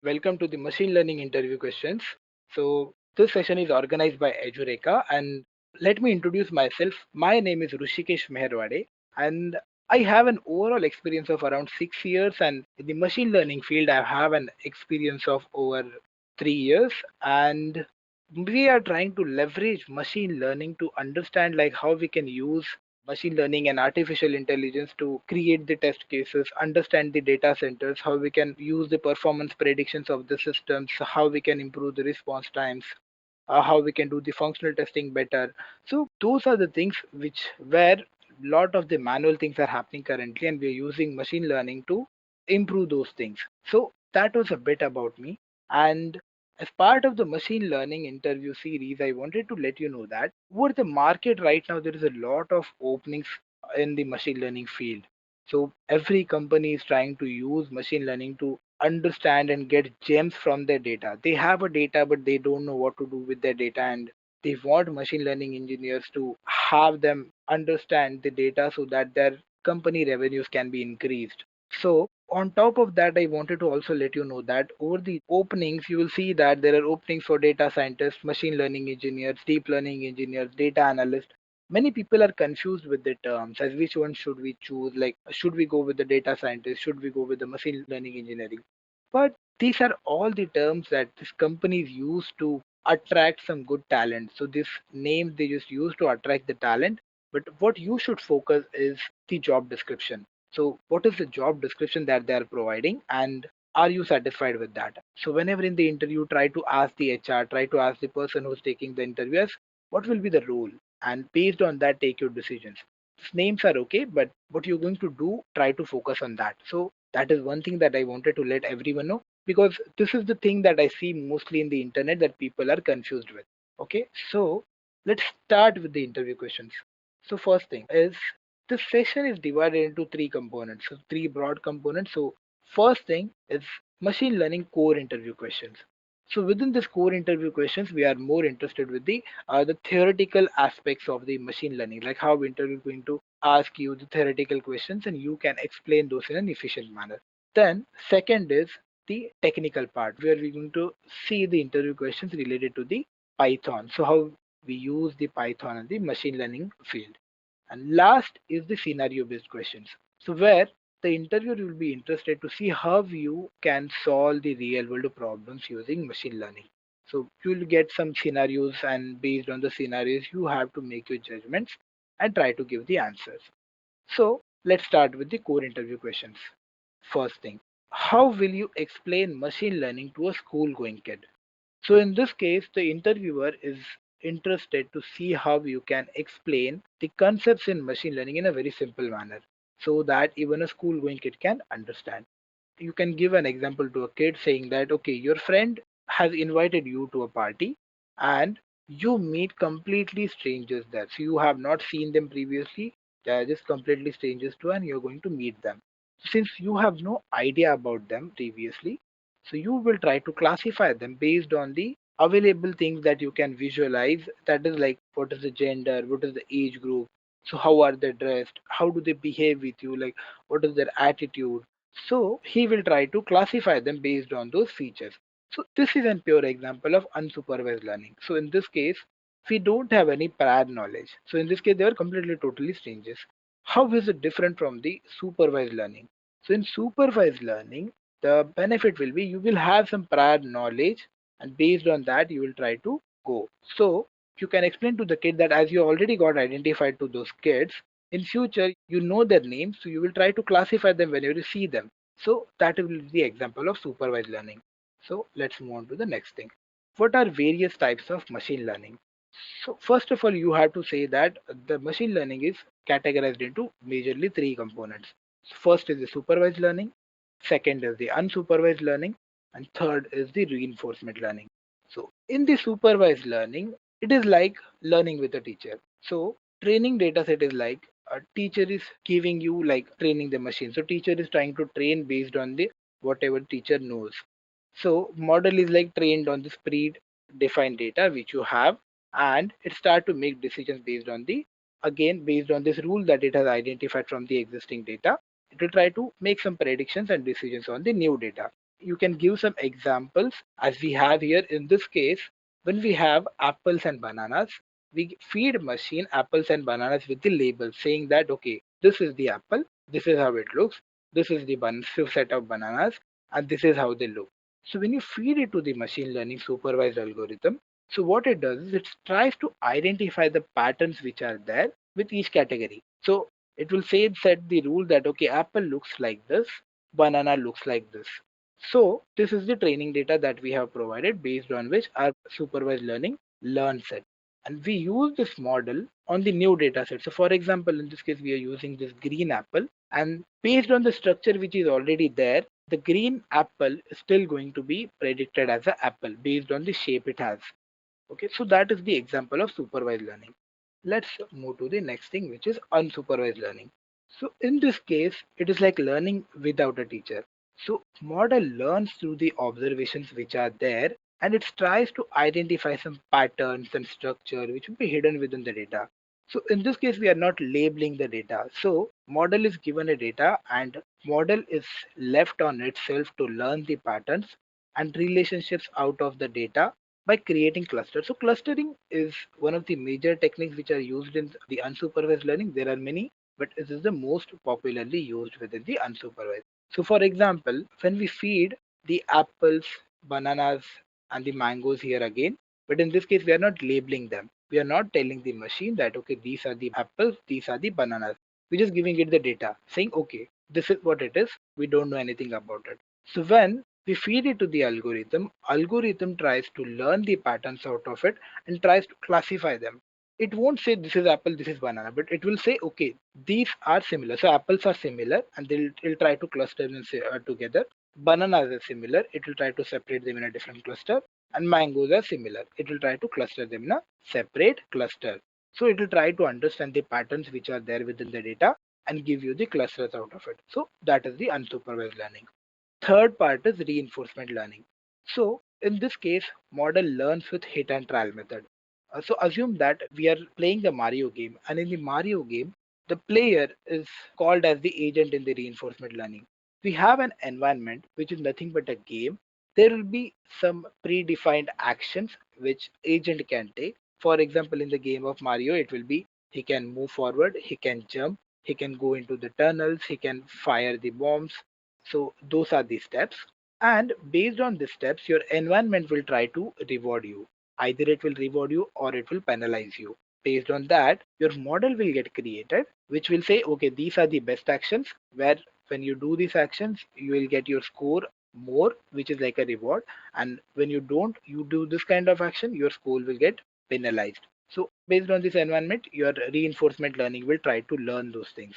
Welcome to the machine learning interview questions. So, this session is organized by Edureka, and let me introduce myself. My name is Rushikesh Meherwade, and I have an overall experience of around 6 years. And in the machine learning field, I have an experience of over 3 years. And we are trying to leverage machine learning to understand like how we can use machine learning and artificial intelligence to create the test cases, understand the data centers, how we can use the performance predictions of the systems, how we can improve the response times, how we can do the functional testing better. So those are the things which where lot of the manual things are happening currently, and we are using machine learning to improve those things. So that was a bit about me. And as part of the machine learning interview series, I wanted to let you know that over the market right now, there is a lot of openings in the machine learning field. So every company is trying to use machine learning to understand and get gems from their data. They have a data, but they don't know what to do with their data, and they want machine learning engineers to have them understand the data so that their company revenues can be increased. So on top of that, I wanted to also let you know that over the openings, you will see that there are openings for data scientists, machine learning engineers, deep learning engineers, data analysts. Many people are confused with the terms as which one should we choose, like should we go with the data scientist, should we go with the machine learning engineering. But these are all the terms that these companies use to attract some good talent. So these names they just use to attract the talent. But what you should focus is the job description. So what is the job description that they are providing, and are you satisfied with that? So whenever in the interview, try to ask the HR, try to ask the person who's taking the interviews, what will be the role? And based on that, take your decisions. Names are okay, but what you're going to do, try to focus on that. So that is one thing that I wanted to let everyone know, because this is the thing that I see mostly in the internet that people are confused with. Okay, so let's start with the interview questions. So first thing is, this session is divided into three components, so three broad components. So first thing is machine learning core interview questions. So within this core interview questions, we are more interested with the theoretical aspects of the machine learning, like how interview is going to ask you the theoretical questions and you can explain those in an efficient manner. Then second is the technical part, where we're going to see the interview questions related to the Python. So how we use the Python in the machine learning field. And last is the scenario based questions. So where the interviewer will be interested to see how you can solve the real world problems using machine learning. So you'll get some scenarios, and based on the scenarios, you have to make your judgments and try to give the answers. So let's start with the core interview questions. First thing, how will you explain machine learning to a school going kid? So in this case, the interviewer is interested to see how you can explain the concepts in machine learning in a very simple manner so that even a school going kid can understand. You can give an example to a kid saying that, okay, your friend has invited you to a party and you meet completely strangers there. So you have not seen them previously, they are just completely strangers to, and you're going to meet them. Since you have no idea about them previously, so you will try to classify them based on the available things that you can visualize. That is like what is the gender, what is the age group, so how are they dressed, how do they behave with you, like what is their attitude. So he will try to classify them based on those features. So this is a pure example of unsupervised learning. So in this case, we don't have any prior knowledge. So in this case, they are completely totally strangers. How is it different from the supervised learning? So in supervised learning, the benefit will be you will have some prior knowledge, and based on that, you will try to go. So you can explain to the kid that as you already got identified to those kids, in future you know their names, so you will try to classify them whenever you see them. So that will be the example of supervised learning. So let's move on to the next thing. What are various types of machine learning? So first of all, you have to say that the machine learning is categorized into majorly three components. So first is the supervised learning, second is the unsupervised learning, and third is the reinforcement learning. So in the supervised learning, it is like learning with a teacher. So training data set is like a teacher is giving you like training the machine. So teacher is trying to train based on the whatever teacher knows. So model is like trained on this predefined data which you have, and it start to make decisions based on the, again based on this rule that it has identified from the existing data. It will try to make some predictions and decisions on the new data. you can give some examples as we have here in this case. When we have apples and bananas, we feed machine apples and bananas with the label saying that, okay, this is the apple, this is how it looks, this is the set of bananas, and this is how they look. So when you feed it to the machine learning supervised algorithm, so what it does is it tries to identify the patterns which are there with each category. So it will set the rule that, okay, apple looks like this, banana looks like this. So this is the training data that we have provided based on which our supervised learning learns it. And we use this model on the new data set. So for example, in this case, we are using this green apple, and based on the structure which is already there, the green apple is still going to be predicted as an apple based on the shape it has. Okay, so that is the example of supervised learning. Let's move to the next thing, which is unsupervised learning. So in this case, it is like learning without a teacher. So model learns through the observations which are there, and it tries to identify some patterns and structure which will be hidden within the data. So in this case, we are not labeling the data. So model is given a data and model is left on itself to learn the patterns and relationships out of the data by creating clusters. So clustering is one of the major techniques which are used in the unsupervised learning. There are many, but it is the most popularly used within the unsupervised. So for example, when we feed the apples, bananas, and the mangoes here again, but in this case, we are not labeling them. We are not telling the machine that, okay, these are the apples, these are the bananas. We're just giving it the data, saying, okay, this is what it is. We don't know anything about it. So when we feed it to the algorithm tries to learn the patterns out of it and tries to classify them. It won't say this is apple, this is banana, but it will say, okay, these are similar. So apples are similar, and it'll try to cluster them together. Bananas are similar, it will try to separate them in a different cluster. And mangoes are similar, it will try to cluster them in a separate cluster. So it will try to understand the patterns which are there within the data and give you the clusters out of it. So that is the unsupervised learning. Third part is reinforcement learning. So in this case, model learns with hit and trial method. So assume that we are playing the Mario game, and in the Mario game, the player is called as the agent in the reinforcement learning. We have an environment which is nothing but a game. There will be some predefined actions which agent can take. For example, in the game of Mario, it will be he can move forward, he can jump, he can go into the tunnels, he can fire the bombs. So those are the steps. And based on the steps, your environment will try to reward you. Either it will reward you or it will penalize you. Based on that, your model will get created, which will say, okay, these are the best actions, where when you do these actions, you will get your score more, which is like a reward. And when you do this kind of action, your score will get penalized. So based on this environment, your reinforcement learning will try to learn those things.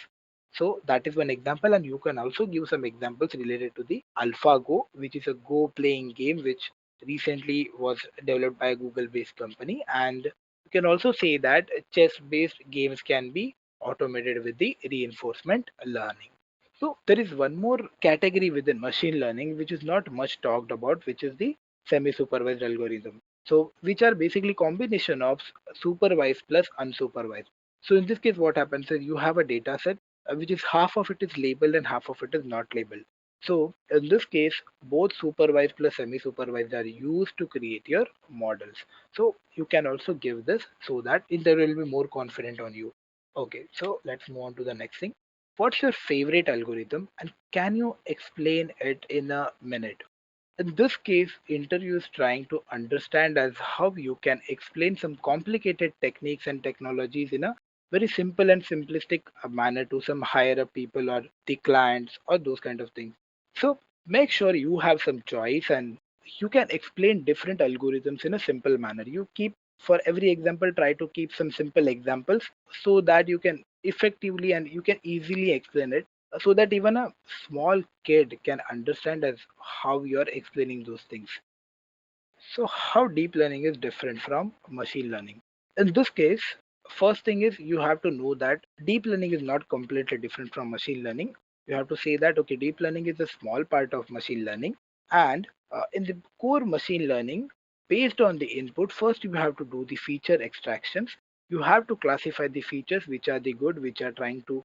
So that is one example, and you can also give some examples related to the AlphaGo, which is a Go playing game which recently was developed by a Google-based company. And you can also say that chess-based games can be automated with the reinforcement learning. So there is one more category within machine learning which is not much talked about, which is the semi-supervised algorithm. So which are basically combination of supervised plus unsupervised. So in this case, what happens is you have a data set which is half of it is labeled and half of it is not labeled. So in this case, both supervised plus semi-supervised are used to create your models. So you can also give this so that it will be more confident on you. Okay, so let's move on to the next thing. What's your favorite algorithm and can you explain it in a minute? In this case, interview is trying to understand as how you can explain some complicated techniques and technologies in a very simple and simplistic manner to some higher up people or the clients or those kind of things. So make sure you have some choice and you can explain different algorithms in a simple manner. You keep for every example, try to keep some simple examples so that you can effectively and you can easily explain it so that even a small kid can understand as how you're explaining those things. So how deep learning is different from machine learning? In this case, first thing is you have to know that deep learning is not completely different from machine learning. You have to say that, okay, deep learning is a small part of machine learning. And in the core machine learning, based on the input, first you have to do the feature extractions. You have to classify the features which are the good, which are trying to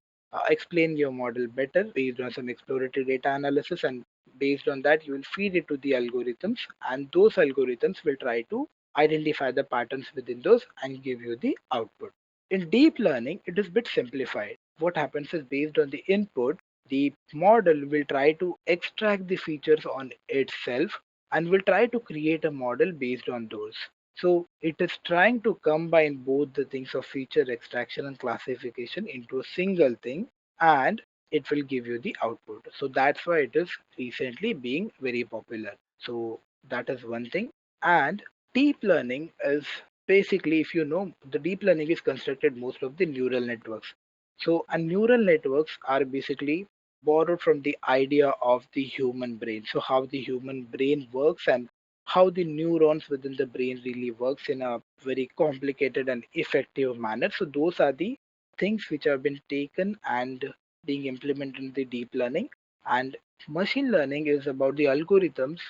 explain your model better based on some exploratory data analysis and based on that, you will feed it to the algorithms, and those algorithms will try to identify the patterns within those and give you the output. In deep learning, it is a bit simplified. What happens is based on the input, the model will try to extract the features on itself and will try to create a model based on those. So it is trying to combine both the things of feature extraction and classification into a single thing, and it will give you the output. So that's why it is recently being very popular. So that is one thing. And deep learning is basically, if you know, the deep learning is constructed most of the neural networks. So, and neural networks are basically borrowed from the idea of the human brain. So, how the human brain works and how the neurons within the brain really works in a very complicated and effective manner. So, those are the things which have been taken and being implemented in the deep learning. And machine learning is about the algorithms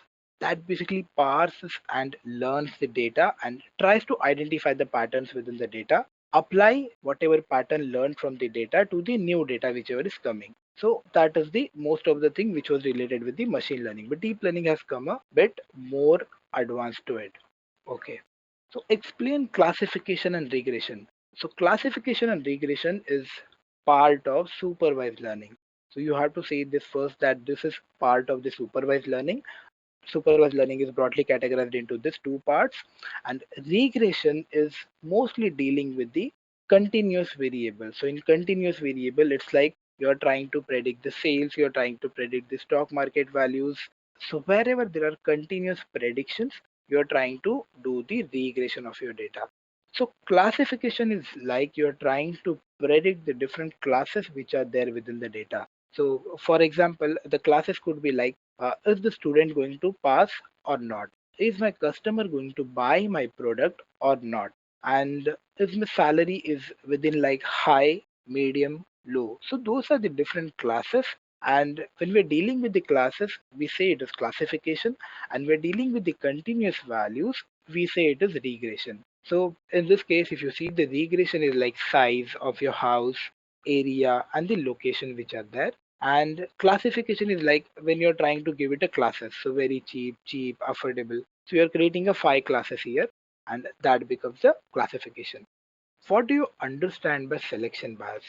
that basically parses and learns the data and tries to identify the patterns within the data, apply whatever pattern learned from the data to the new data whichever is coming. So that is the most of the thing which was related with the machine learning, but deep learning has come a bit more advanced to it. Okay, so explain classification and regression. So classification and regression is part of supervised learning. So you have to say this first, that this is part of the supervised learning. Supervised learning is broadly categorized into these two parts, and regression is mostly dealing with the continuous variable. So in continuous variable, it's like you're trying to predict the sales, you're trying to predict the stock market values. So wherever there are continuous predictions, you're trying to do the regression of your data. So classification is like you're trying to predict the different classes which are there within the data. So for example, the classes could be like, is the student going to pass or not? Is my customer going to buy my product or not? And is my salary is within like high, medium, low? So those are the different classes. And when we're dealing with the classes, we say it is classification. And we're dealing with the continuous values, we say it is regression. So in this case, if you see, the regression is like size of your house, area, and the location which are there. And classification is like when you're trying to give it a classes. So very cheap, cheap, affordable. So you're creating a 5 classes here, and that becomes the classification. What do you understand by selection bias?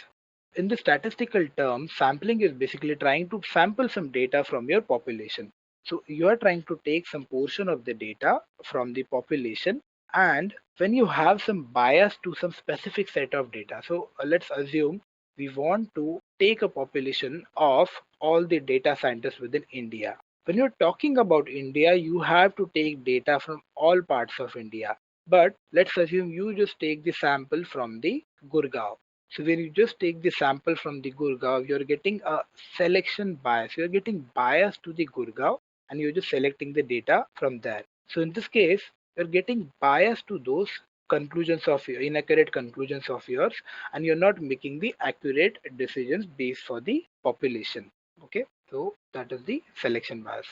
In the statistical term, sampling is basically trying to sample some data from your population. So you are trying to take some portion of the data from the population, and when you have some bias to some specific set of data. So let's assume we want to take a population of all the data scientists within India. When you're talking about India, you have to take data from all parts of India. But let's assume you just take the sample from the Gurgaon. So when you just take the sample from the Gurgaon, you're getting a selection bias. You're getting bias to the Gurgaon, and you're just selecting the data from there. So in this case, you're getting bias to those conclusions of your inaccurate conclusions of yours, and you're not making the accurate decisions based for the population. Okay, so that is the selection bias.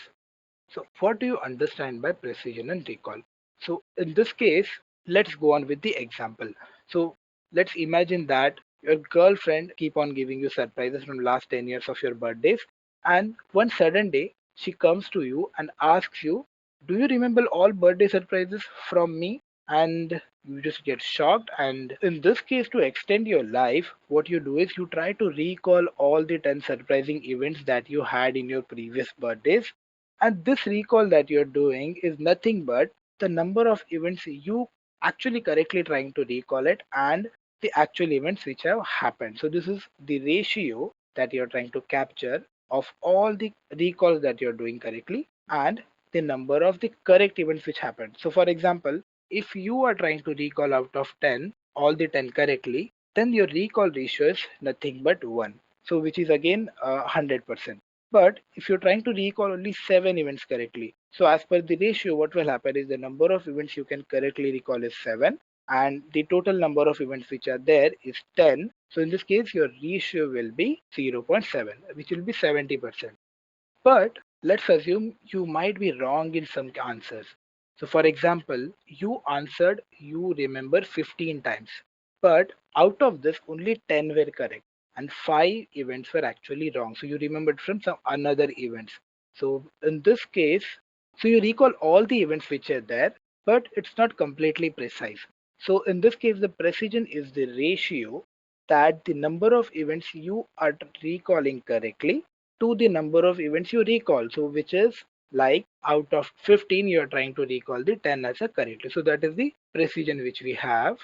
So what do you understand by precision and recall? So in this case, let's go on with the example. So let's imagine that your girlfriend keep on giving you surprises from last 10 years of your birthdays, and one sudden day she comes to you and asks you, do you remember all birthday surprises from me? And you just get shocked. And in this case, to extend your life, what you do is you try to recall all the 10 surprising events that you had in your previous birthdays, and this recall that you're doing is nothing but the number of events you actually correctly trying to recall it, and the actual events which have happened. So this is the ratio that you're trying to capture of all the recalls that you're doing correctly and the number of the correct events which happened. So for example, if you are trying to recall out of 10 all the 10 correctly, then your recall ratio is nothing but 1. So which is again 100%. But if you're trying to recall only 7 events correctly, so as per the ratio, what will happen is the number of events you can correctly recall is 7, and the total number of events which are there is 10. So in this case, your ratio will be 0.7, which will be 70%. But let's assume you might be wrong in some answers. So for example, you answered you remember 15 times, but out of this only 10 were correct and 5 events were actually wrong. So you remembered from some another events. So in this case, so you recall all the events which are there, but it's not completely precise. So in this case, the precision is the ratio that the number of events you are recalling correctly to the number of events you recall. So which is like out of 15, you're trying to recall the 10 as a correctly. So that is the precision which we have.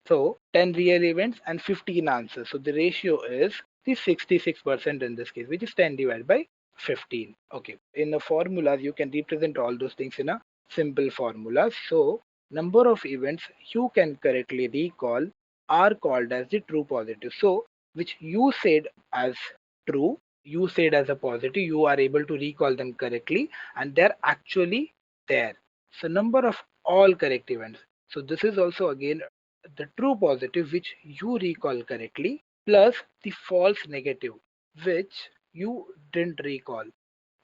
So 10 real events and 15 answers. So the ratio is the 66% in this case, which is 10 divided by 15. Okay. In the formulas, you can represent all those things in a simple formula. So number of events you can correctly recall are called as the true positive. So which you said as true, you said as a positive, you are able to recall them correctly and they're actually there. So number of all correct events. So this is also again the true positive which you recall correctly plus the false negative which you didn't recall.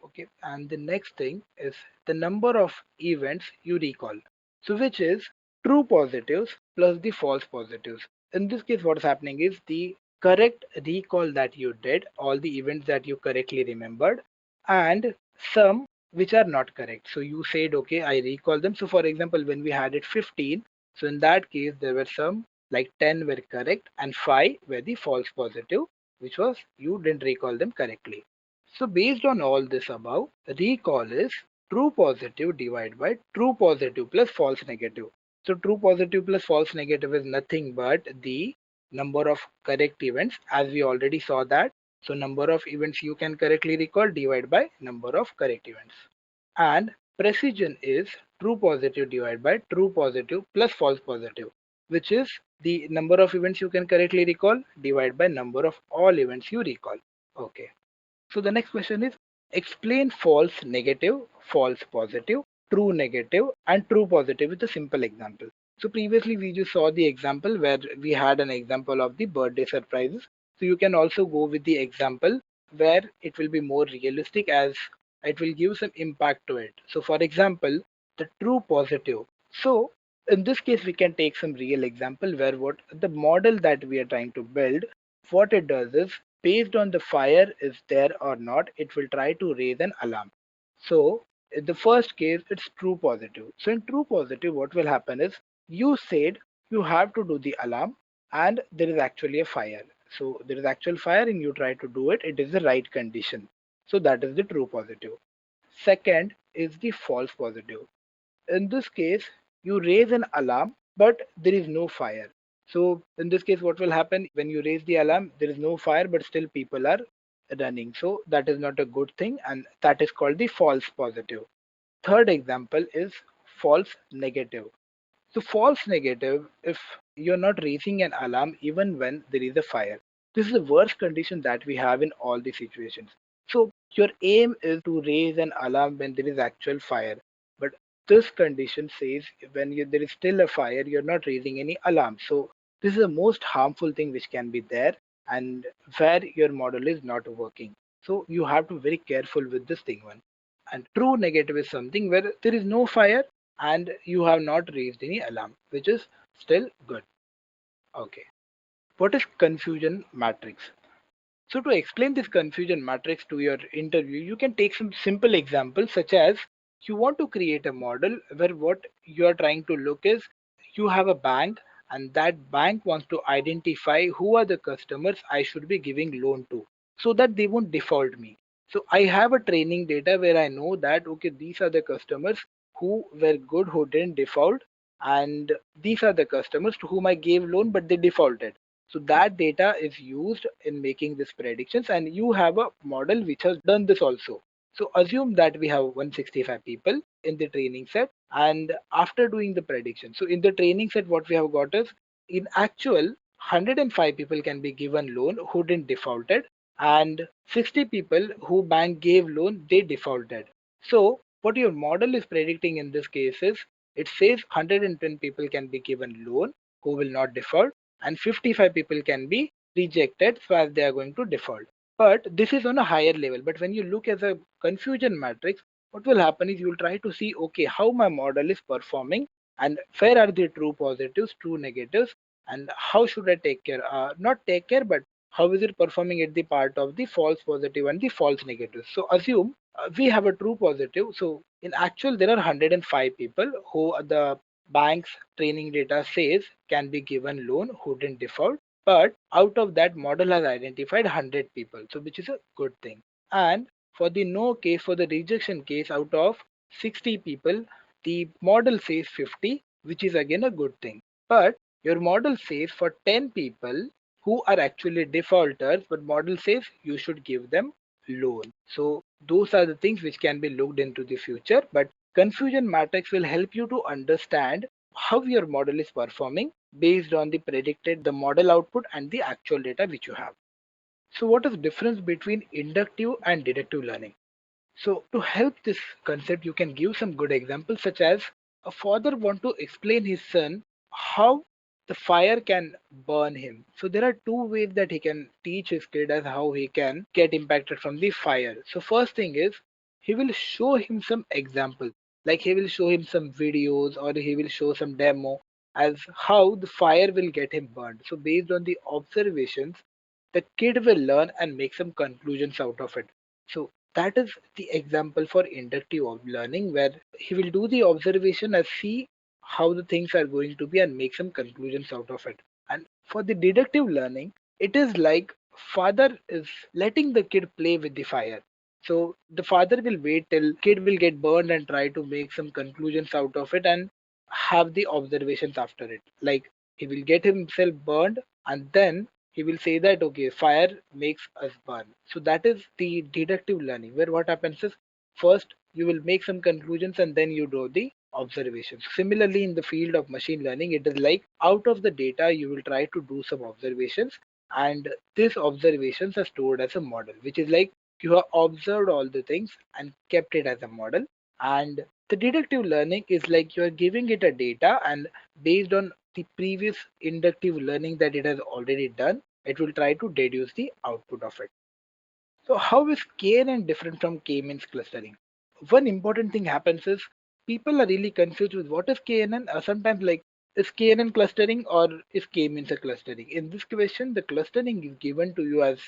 Okay, and the next thing is the number of events you recall. So which is true positives plus the false positives. In this case, what's happening is the correct recall that you did, all the events that you correctly remembered, and some which are not correct. So you said, okay, I recall them. So for example, when we had it 15, so in that case, there were some like 10 were correct and 5 were the false positive, which was you didn't recall them correctly. So based on all this above, recall is true positive divided by true positive plus false negative. So true positive plus false negative is nothing but the number of correct events as we already saw that. So number of events you can correctly recall divided by number of correct events. And precision is true positive divided by true positive plus false positive, which is the number of events you can correctly recall divided by number of all events you recall. Okay. So the next question is explain false negative, false positive, true negative, and true positive with a simple example. So previously we just saw the example where we had an example of the birthday surprises. So you can also go with the example where it will be more realistic as it will give some impact to it. So for example, the true positive. So in this case, we can take some real example where what the model that we are trying to build, what it does is based on the fire is there or not, it will try to raise an alarm. So in the first case, it's true positive. So in true positive, what will happen is you said you have to do the alarm and there is actually a fire. So there is actual fire and you try to do it. It is the right condition. So that is the true positive. Second is the false positive. In this case, you raise an alarm, but there is no fire. So in this case, what will happen when you raise the alarm? There is no fire, but still people are running. So that is not a good thing, and that is called the false positive. Third example is false negative. So false negative, if you're not raising an alarm even when there is a fire. This is the worst condition that we have in all the situations. So your aim is to raise an alarm when there is actual fire. But this condition says when there is still a fire, you're not raising any alarm. So this is the most harmful thing which can be there and where your model is not working. So you have to be very careful with this thing one. And true negative is something where there is no fire and you have not raised any alarm, which is still good. Okay. What is confusion matrix? So to explain this confusion matrix to your interview, you can take some simple examples such as you want to create a model where what you are trying to look is you have a bank and that bank wants to identify who are the customers I should be giving loan to so that they won't default me. So I have a training data where I know that okay, these are the customers who were good, who didn't default, and these are the customers to whom I gave loan but they defaulted. So that data is used in making these predictions, and you have a model which has done this also. So assume that we have 165 people in the training set, and after doing the prediction, so in the training set, what we have got is in actual 105 people can be given loan who didn't defaulted, and 60 people who bank gave loan they defaulted. So what your model is predicting in this case is it says 110 people can be given loan who will not default and 55 people can be rejected so as they are going to default. But this is on a higher level. But when you look as a confusion matrix, what will happen is you will try to see, okay, how my model is performing and where are the true positives, true negatives, and how should I take care? Not take care, but how is it performing at the part of the false positive and the false negative. So assume we have a true positive. So in actual, there are 105 people who the bank's training data says can be given loan who didn't default. But out of that, model has identified 100 people, so which is a good thing. And for the no case, for the rejection case, out of 60 people, the model says 50, which is again a good thing. But your model says for 10 people who are actually defaulters, but model says you should give them loan. So those are the things which can be looked into the future. But confusion matrix will help you to understand how your model is performing based on the predicted, the model output and the actual data which you have. So what is the difference between inductive and deductive learning? So to help this concept, you can give some good examples such as a father want to explain his son how the fire can burn him. So there are two ways that he can teach his kid as how he can get impacted from the fire. So first thing is he will show him some examples, like he will show him some videos or he will show some demo as how the fire will get him burned. So based on the observations, the kid will learn and make some conclusions out of it. So that is the example for inductive learning, where he will do the observation and see how the things are going to be and make some conclusions out of it. And for the deductive learning, it is like father is letting the kid play with the fire. So the father will wait till kid will get burned and try to make some conclusions out of it and have the observations after it. Like he will get himself burned and then he will say that okay, fire makes us burn. So that is the deductive learning, where what happens is first you will make some conclusions and then you draw the observations. Similarly, in the field of machine learning, it is like out of the data you will try to do some observations, and these observations are stored as a model, which is like you have observed all the things and kept it as a model. And the deductive learning is like you are giving it a data, and based on the previous inductive learning that it has already done, it will try to deduce the output of it. So how is KNN different from K-means clustering? One important thing happens is people are really confused with what is KNN. Sometimes like is KNN clustering or is K-means a clustering? In this question, the clustering is given to you as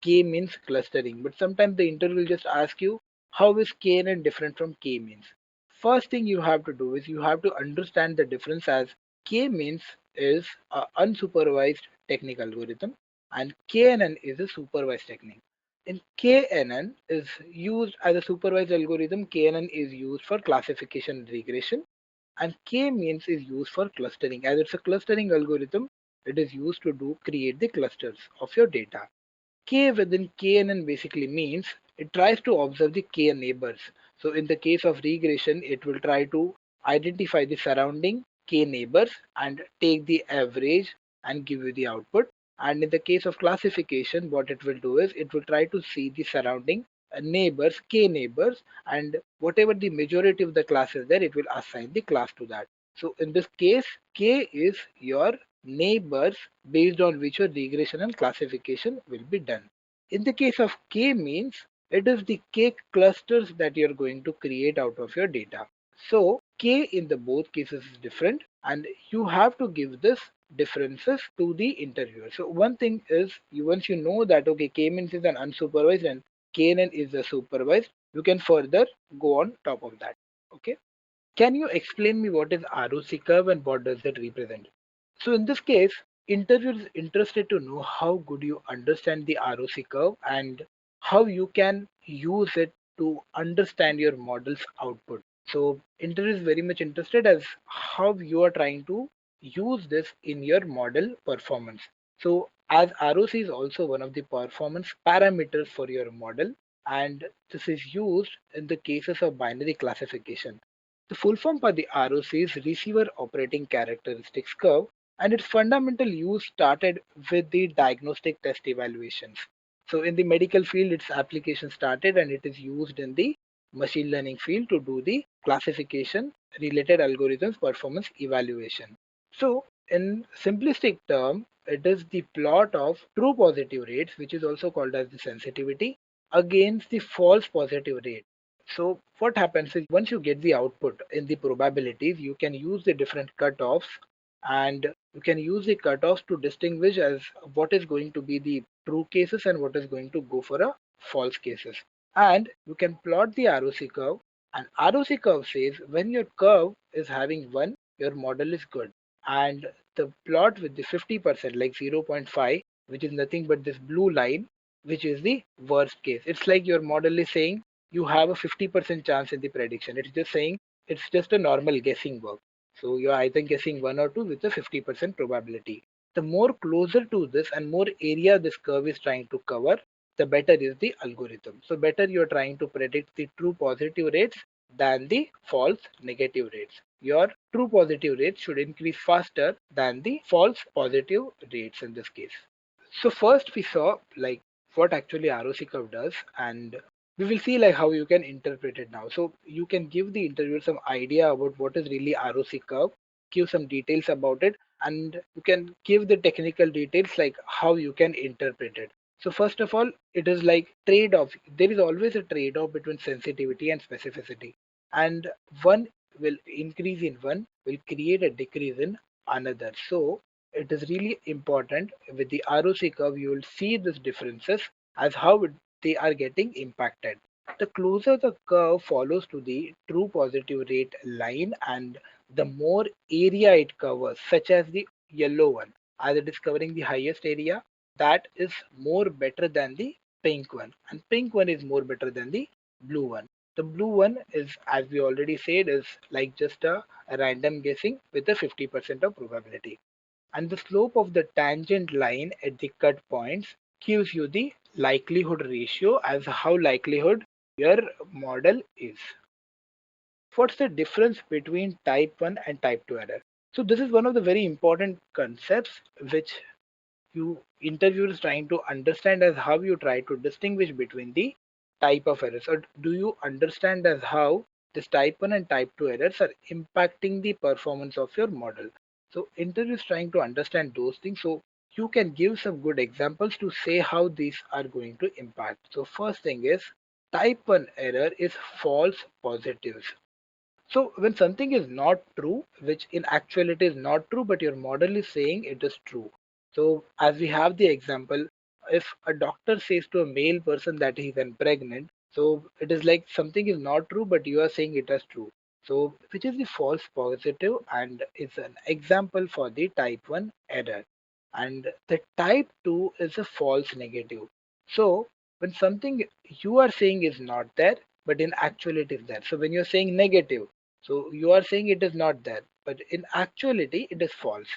K-means clustering, but sometimes the interview will just ask you how is KNN different from K-means. First thing you have to do is you have to understand the difference as K-means is a unsupervised technique algorithm and KNN is a supervised technique. In KNN is used as a supervised algorithm. KNN is used for classification and regression, and K-means is used for clustering. As it's a clustering algorithm, it is used to do create the clusters of your data. K within KNN basically means it tries to observe the K neighbors. So in the case of regression, it will try to identify the surrounding K neighbors and take the average and give you the output. And in the case of classification, what it will do is it will try to see the surrounding neighbors, K neighbors, and whatever the majority of the class is there, it will assign the class to that. So in this case, K is your neighbors based on which your regression and classification will be done. In the case of K-means, it is the K clusters that you're going to create out of your data. So K in the both cases is different and you have to give this differences to the interviewer. So one thing is once you know that okay, K-means is an unsupervised and KNN is a supervised, you can further go on top of that. Okay. Can you explain me what is ROC curve and what does it represent? So in this case, interviewer is interested to know how good you understand the ROC curve and how you can use it to understand your model's output. So interviewer is very much interested as how you are trying to use this in your model performance. So as ROC is also one of the performance parameters for your model, and this is used in the cases of binary classification. The full form for the ROC is Receiver Operating Characteristics Curve, and its fundamental use started with the diagnostic test evaluations. So in the medical field, its application started and it is used in the machine learning field to do the classification related algorithms performance evaluation. So in simplistic term, it is the plot of true positive rates, which is also called as the sensitivity, against the false positive rate. So what happens is once you get the output in the probabilities, you can use the different cutoffs and you can use the cutoffs to distinguish as what is going to be the true cases and what is going to go for a false cases. And you can plot the ROC curve, and ROC curve says when your curve is having 1, your model is good, and the plot with the 50% like 0.5, which is nothing but this blue line, which is the worst case. It's like your model is saying you have a 50% chance in the prediction. It's just saying it's just a normal guessing work. So you're either guessing 1 or 2 with a 50% probability. The more closer to this and more area this curve is trying to cover, the better is the algorithm. So better you're trying to predict the true positive rates than the false negative rates. Your true positive rates should increase faster than the false positive rates in this case. So first we saw like what actually ROC curve does, and we will see like how you can interpret it now. So you can give the interviewer some idea about what is really ROC curve, give some details about it, and you can give the technical details like how you can interpret it. So first of all, it is like trade-off. There is always a trade-off between sensitivity and specificity, and one will increase in one will create a decrease in another. So it is really important with the ROC curve, you will see these differences as how they are getting impacted. The closer the curve follows to the true positive rate line and the more area it covers, such as the yellow one, as it is covering the highest area, that is more better than the pink one. And pink one is more better than the blue one. The blue one is, as we already said, is like just a random guessing with a 50% of probability, and the slope of the tangent line at the cut points gives you the likelihood ratio as how likelihood your model is. What's the difference between type 1 and type 2 error? So this is one of the very important concepts which you interviewers trying to understand as how you try to distinguish between the type of errors, or do you understand as how this type 1 and type 2 errors are impacting the performance of your model. So interviewers trying to understand those things, so you can give some good examples to say how these are going to impact. So first thing is type 1 error is false positives. So when something is not true, which in actuality is not true, but your model is saying it is true. So as we have the example, if a doctor says to a male person that he's pregnant, so it is like something is not true, but you are saying it is true. So which is the false positive and it's an example for the type 1 error. And the type 2 is a false negative. So when something you are saying is not there, but in actuality is there. So when you're saying negative, so you are saying it is not there, but in actuality it is false.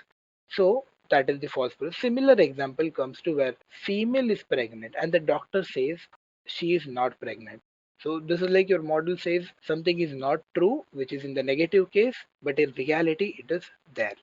So that is the false positive. Similar example comes to where female is pregnant and the doctor says she is not pregnant. So this is like your model says something is not true, which is in the negative case, but in reality it is there.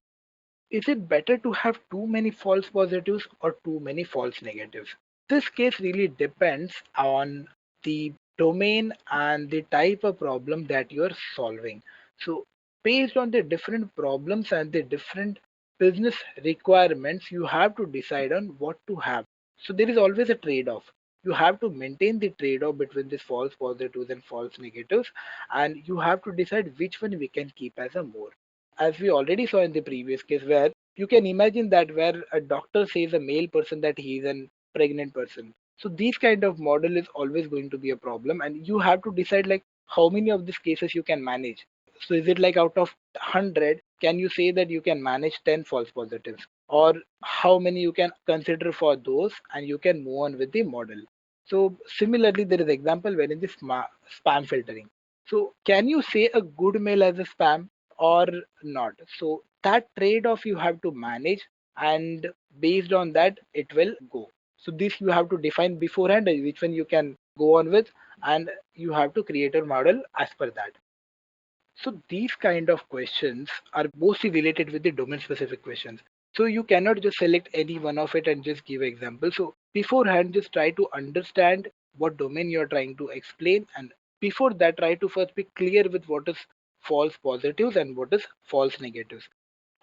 Is it better to have too many false positives or too many false negatives? This case really depends on the domain and the type of problem that you're solving. So, based on the different problems and the different business requirements, you have to decide on what to have. So, there is always a trade off. You have to maintain the trade off between these false positives and false negatives, and you have to decide which one we can keep as a more, as we already saw in the previous case, where you can imagine that where a doctor says a male person that he is a pregnant person. So these kind of model is always going to be a problem, and you have to decide like how many of these cases you can manage. So is it like out of 100, can you say that you can manage 10 false positives, or how many you can consider for those, and you can move on with the model. So similarly, there is example wherein the spam filtering. So can you say a good mail as a spam or not? So that trade-off you have to manage, and based on that it will go. So this you have to define beforehand which one you can go on with, and you have to create a model as per that. So these kind of questions are mostly related with the domain specific questions. So you cannot just select any one of it and just give example. So beforehand, just try to understand what domain you're trying to explain. And before that, try to first be clear with what is false positives and what is false negatives.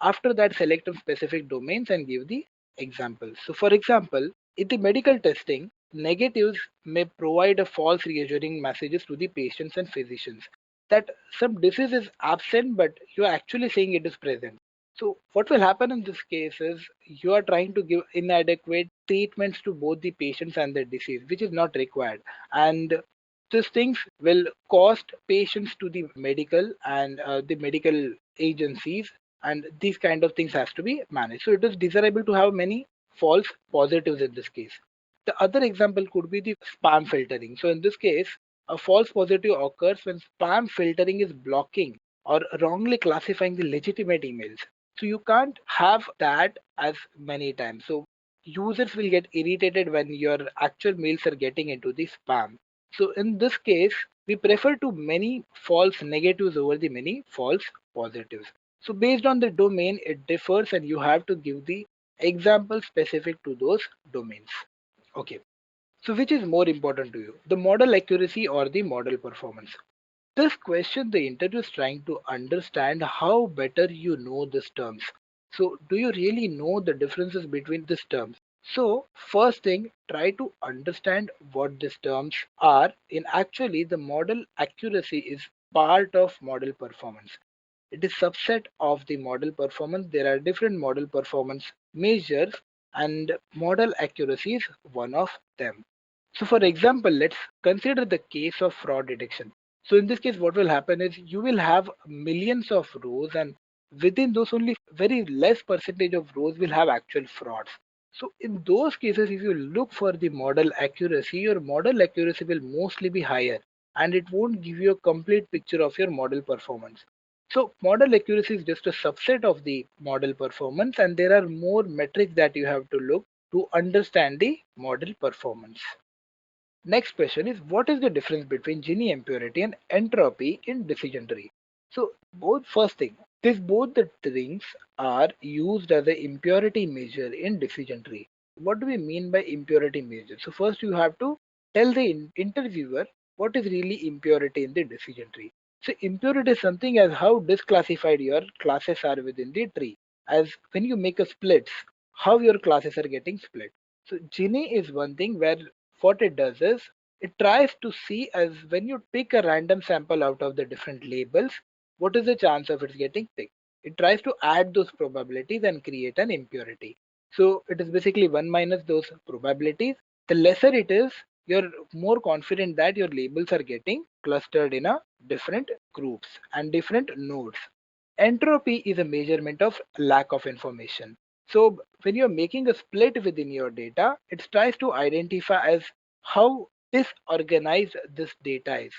After that, select some specific domains and give the examples. So for example, in the medical testing, negatives may provide a false reassuring messages to the patients and physicians that some disease is absent, but you're actually saying it is present. So what will happen in this case is you are trying to give inadequate treatments to both the patients and the disease, which is not required. And these things will cost patients to the medical and the medical agencies, and these kind of things has to be managed. So it is desirable to have many false positives in this case. The other example could be the spam filtering. So in this case, a false positive occurs when spam filtering is blocking or wrongly classifying the legitimate emails. So you can't have that as many times. So users will get irritated when your actual mails are getting into the spam. So in this case, we prefer to many false negatives over the many false positives. So based on the domain, it differs and you have to give the example specific to those domains. Okay. So which is more important to you, the model accuracy or the model performance? This question, the interviewer is trying to understand how better you know these terms. So do you really know the differences between these terms? So first thing, try to understand what these terms are. In actually, the model accuracy is part of model performance. It is subset of the model performance. There are different model performance measures and model accuracy is one of them. So for example, let's consider the case of fraud detection. So in this case, what will happen is you will have millions of rows, and within those only very less percentage of rows will have actual frauds. So in those cases, if you look for the model accuracy, your model accuracy will mostly be higher and it won't give you a complete picture of your model performance. So model accuracy is just a subset of the model performance, and there are more metrics that you have to look to understand the model performance. Next question is, what is the difference between Gini impurity and entropy in decision tree? So both, first thing, both the things are used as a impurity measure in decision tree. What do we mean by impurity measure? So first you have to tell the interviewer what is really impurity in the decision tree. So impurity is something as how disclassified your classes are within the tree. As when you make a splits, how your classes are getting split. So Gini is one thing where what it does is it tries to see as when you pick a random sample out of the different labels, what is the chance of it getting picked? It tries to add those probabilities and create an impurity. So it is basically 1 minus those probabilities. The lesser it is, you're more confident that your labels are getting clustered in a different groups and different nodes. Entropy is a measurement of lack of information. So when you're making a split within your data, it tries to identify as how disorganized this data is.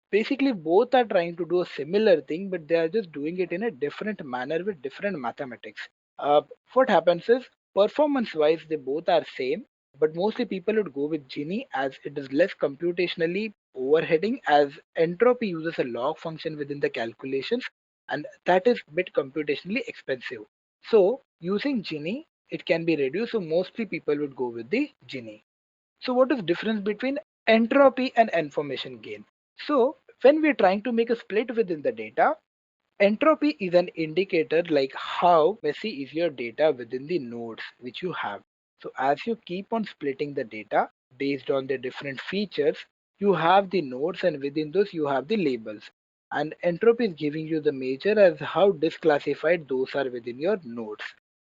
Basically, both are trying to do a similar thing, but they are just doing it in a different manner with different mathematics. What happens is, performance-wise, they both are same, but mostly people would go with Gini as it is less computationally overheading, as entropy uses a log function within the calculations, and that is a bit computationally expensive. So using Gini, it can be reduced. So mostly people would go with the Gini. So what is difference between entropy and information gain? So when we're trying to make a split within the data, entropy is an indicator like how messy is your data within the nodes which you have. So as you keep on splitting the data based on the different features, you have the nodes and within those you have the labels. And entropy is giving you the measure as how disclassified those are within your nodes.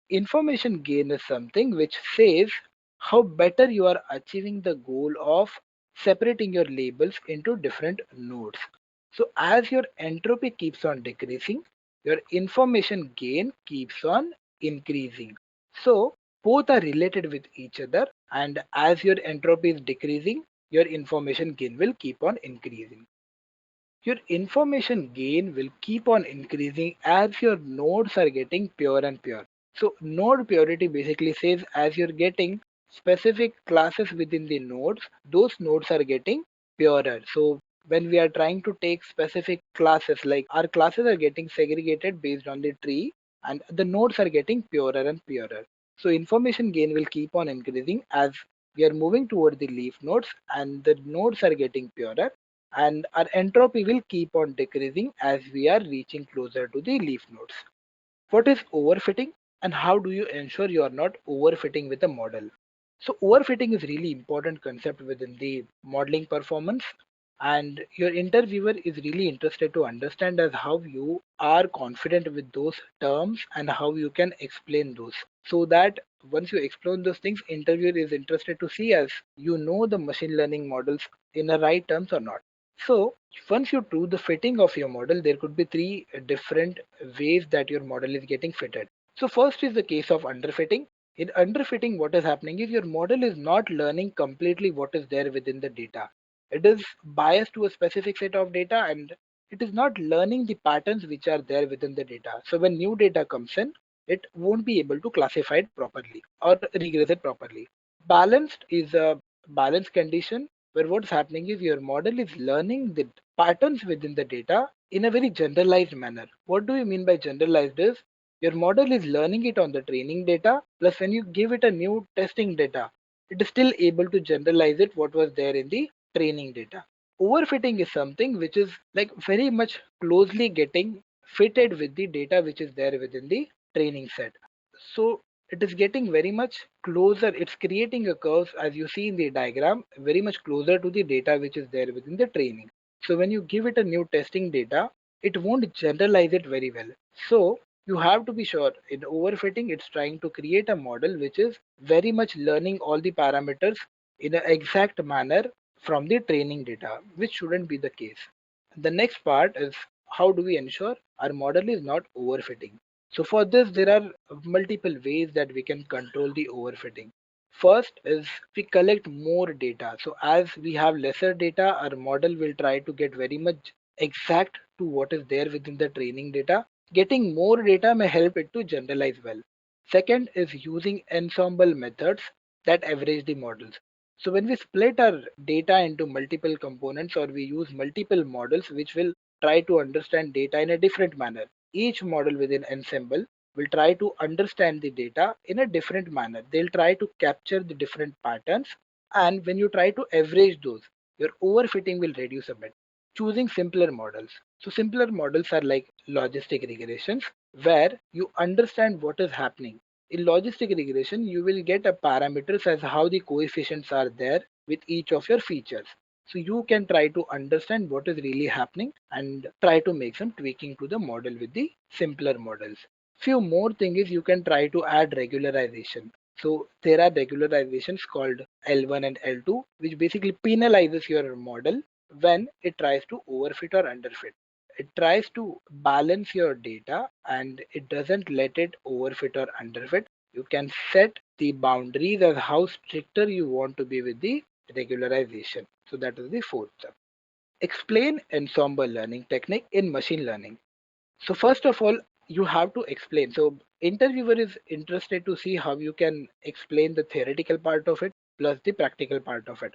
Information gain is something which says how better you are achieving the goal of separating your labels into different nodes. So as your entropy keeps on decreasing, your information gain keeps on increasing. So both are related with each other, and as your entropy is decreasing, your information gain will keep on increasing. Your information gain will keep on increasing as your nodes are getting pure and pure. So node purity basically says as you're getting specific classes within the nodes, those nodes are getting purer. So when we are trying to take specific classes, like our classes are getting segregated based on the tree and the nodes are getting purer and purer. So information gain will keep on increasing as we are moving toward the leaf nodes and the nodes are getting purer, and our entropy will keep on decreasing as we are reaching closer to the leaf nodes. What is overfitting and how do you ensure you are not overfitting with a model? So overfitting is really important concept within the modeling performance, and your interviewer is really interested to understand as how you are confident with those terms and how you can explain those, so that once you explain those things, interviewer is interested to see as you know the machine learning models in the right terms or not. So once you do the fitting of your model, there could be three different ways that your model is getting fitted. So first is the case of underfitting. In underfitting, what is happening is your model is not learning completely what is there within the data. It is biased to a specific set of data, and it is not learning the patterns which are there within the data. So when new data comes in, it won't be able to classify it properly or regress it properly. Balanced is a balanced condition where what's happening is your model is learning the patterns within the data in a very generalized manner. What do you mean by generalized is your model is learning it on the training data, plus when you give it a new testing data, it is still able to generalize it what was there in the training data. Overfitting is something which is like very much closely getting fitted with the data which is there within the training set. So it is getting very much closer. It's creating a curve as you see in the diagram, very much closer to the data which is there within the training. So when you give it a new testing data, it won't generalize it very well. So you have to be sure in overfitting, it's trying to create a model which is very much learning all the parameters in an exact manner from the training data, which shouldn't be the case. The next part is how do we ensure our model is not overfitting. So for this, there are multiple ways that we can control the overfitting. First is we collect more data. So as we have lesser data, our model will try to get very much exact to what is there within the training data. Getting more data may help it to generalize well. Second is using ensemble methods that average the models. So when we split our data into multiple components or we use multiple models which will try to understand data in a different manner, each model within ensemble will try to understand the data in a different manner. They'll try to capture the different patterns, and when you try to average those, your overfitting will reduce a bit. Choosing simpler models. So simpler models are like logistic regressions where you understand what is happening. In logistic regression, you will get a parameters as how the coefficients are there with each of your features. So you can try to understand what is really happening and try to make some tweaking to the model with the simpler models. Few more thing is you can try to add regularization. So there are regularizations called L1 and L2, which basically penalizes your model when it tries to overfit or underfit. It tries to balance your data and it doesn't let it overfit or underfit. You can set the boundaries as how stricter you want to be with the regularization. So that is the fourth step. Explain ensemble learning technique in machine learning. So first of all, you have to explain. So interviewer is interested to see how you can explain the theoretical part of it plus the practical part of it.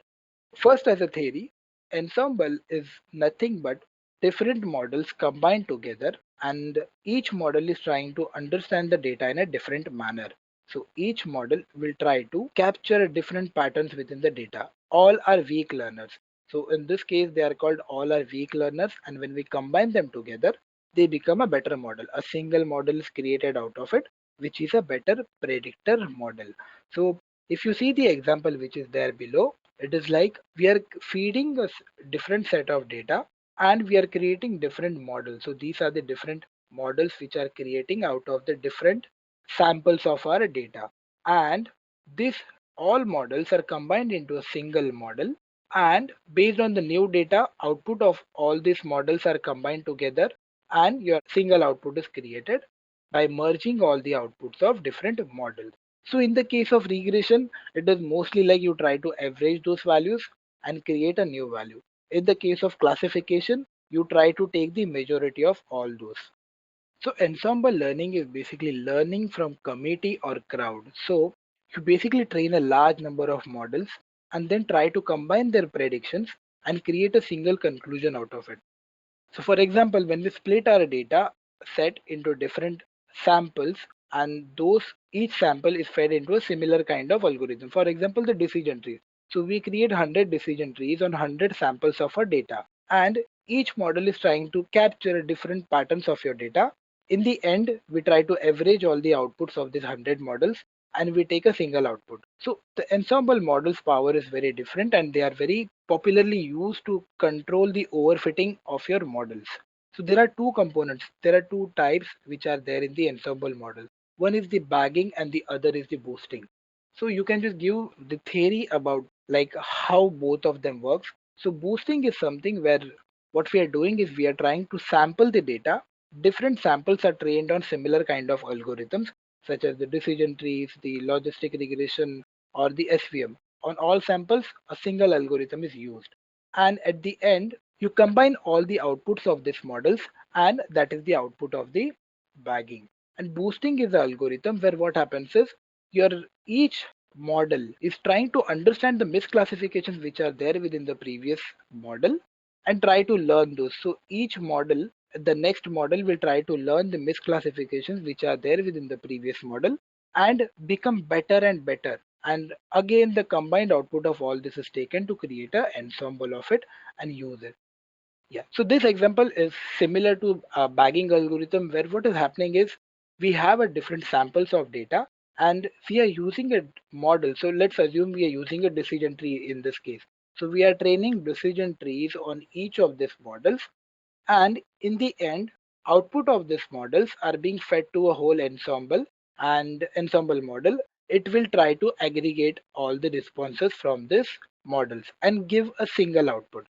First, as a theory, ensemble is nothing but different models combined together, and each model is trying to understand the data in a different manner. So each model will try to capture different patterns within the data. All are weak learners. So in this case, they are called all are weak learners, and when we combine them together, they become a better model. A single model is created out of it, which is a better predictor model. So if you see the example which is there below, it is like we are feeding a different set of data and we are creating different models. So these are the different models which are creating out of the different samples of our data. And these all models are combined into a single model. And based on the new data, output of all these models are combined together and your single output is created by merging all the outputs of different models. So in the case of regression, it is mostly like you try to average those values and create a new value. In the case of classification, you try to take the majority of all those. So ensemble learning is basically learning from committee or crowd. So you basically train a large number of models and then try to combine their predictions and create a single conclusion out of it. So for example, when we split our data set into different samples and those each sample is fed into a similar kind of algorithm. For example, the decision trees. So we create 100 decision trees on 100 samples of our data and each model is trying to capture different patterns of your data. In the end, we try to average all the outputs of these 100 models and we take a single output. So the ensemble model's power is very different, and they are very popularly used to control the overfitting of your models. So there are two components, there are two types which are there in the ensemble model. One is the bagging and the other is the boosting. So you can just give the theory about like how both of them works. So boosting is something where what we are doing is we are trying to sample the data. Different samples are trained on similar kind of algorithms such as the decision trees, the logistic regression, or the SVM. On all samples, a single algorithm is used. And at the end, you combine all the outputs of these models, and that is the output of the bagging. And boosting is the algorithm where what happens is your each model is trying to understand the misclassifications which are there within the previous model and try to learn those. So each model, the next model will try to learn the misclassifications which are there within the previous model and become better and better. And again, the combined output of all this is taken to create an ensemble of it and use it. Yeah. So this example is similar to a bagging algorithm where what is happening is we have a different samples of data and we are using a model. So let's assume we are using a decision tree in this case. So we are training decision trees on each of these models, and in the end, output of these models are being fed to a whole ensemble, and ensemble model, it will try to aggregate all the responses from these models and give a single output.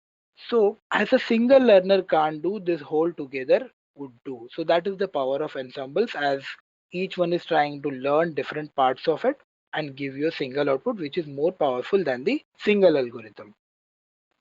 So as a single learner can't do, this whole together would do. So that is the power of ensembles, as each one is trying to learn different parts of it and give you a single output which is more powerful than the single algorithm.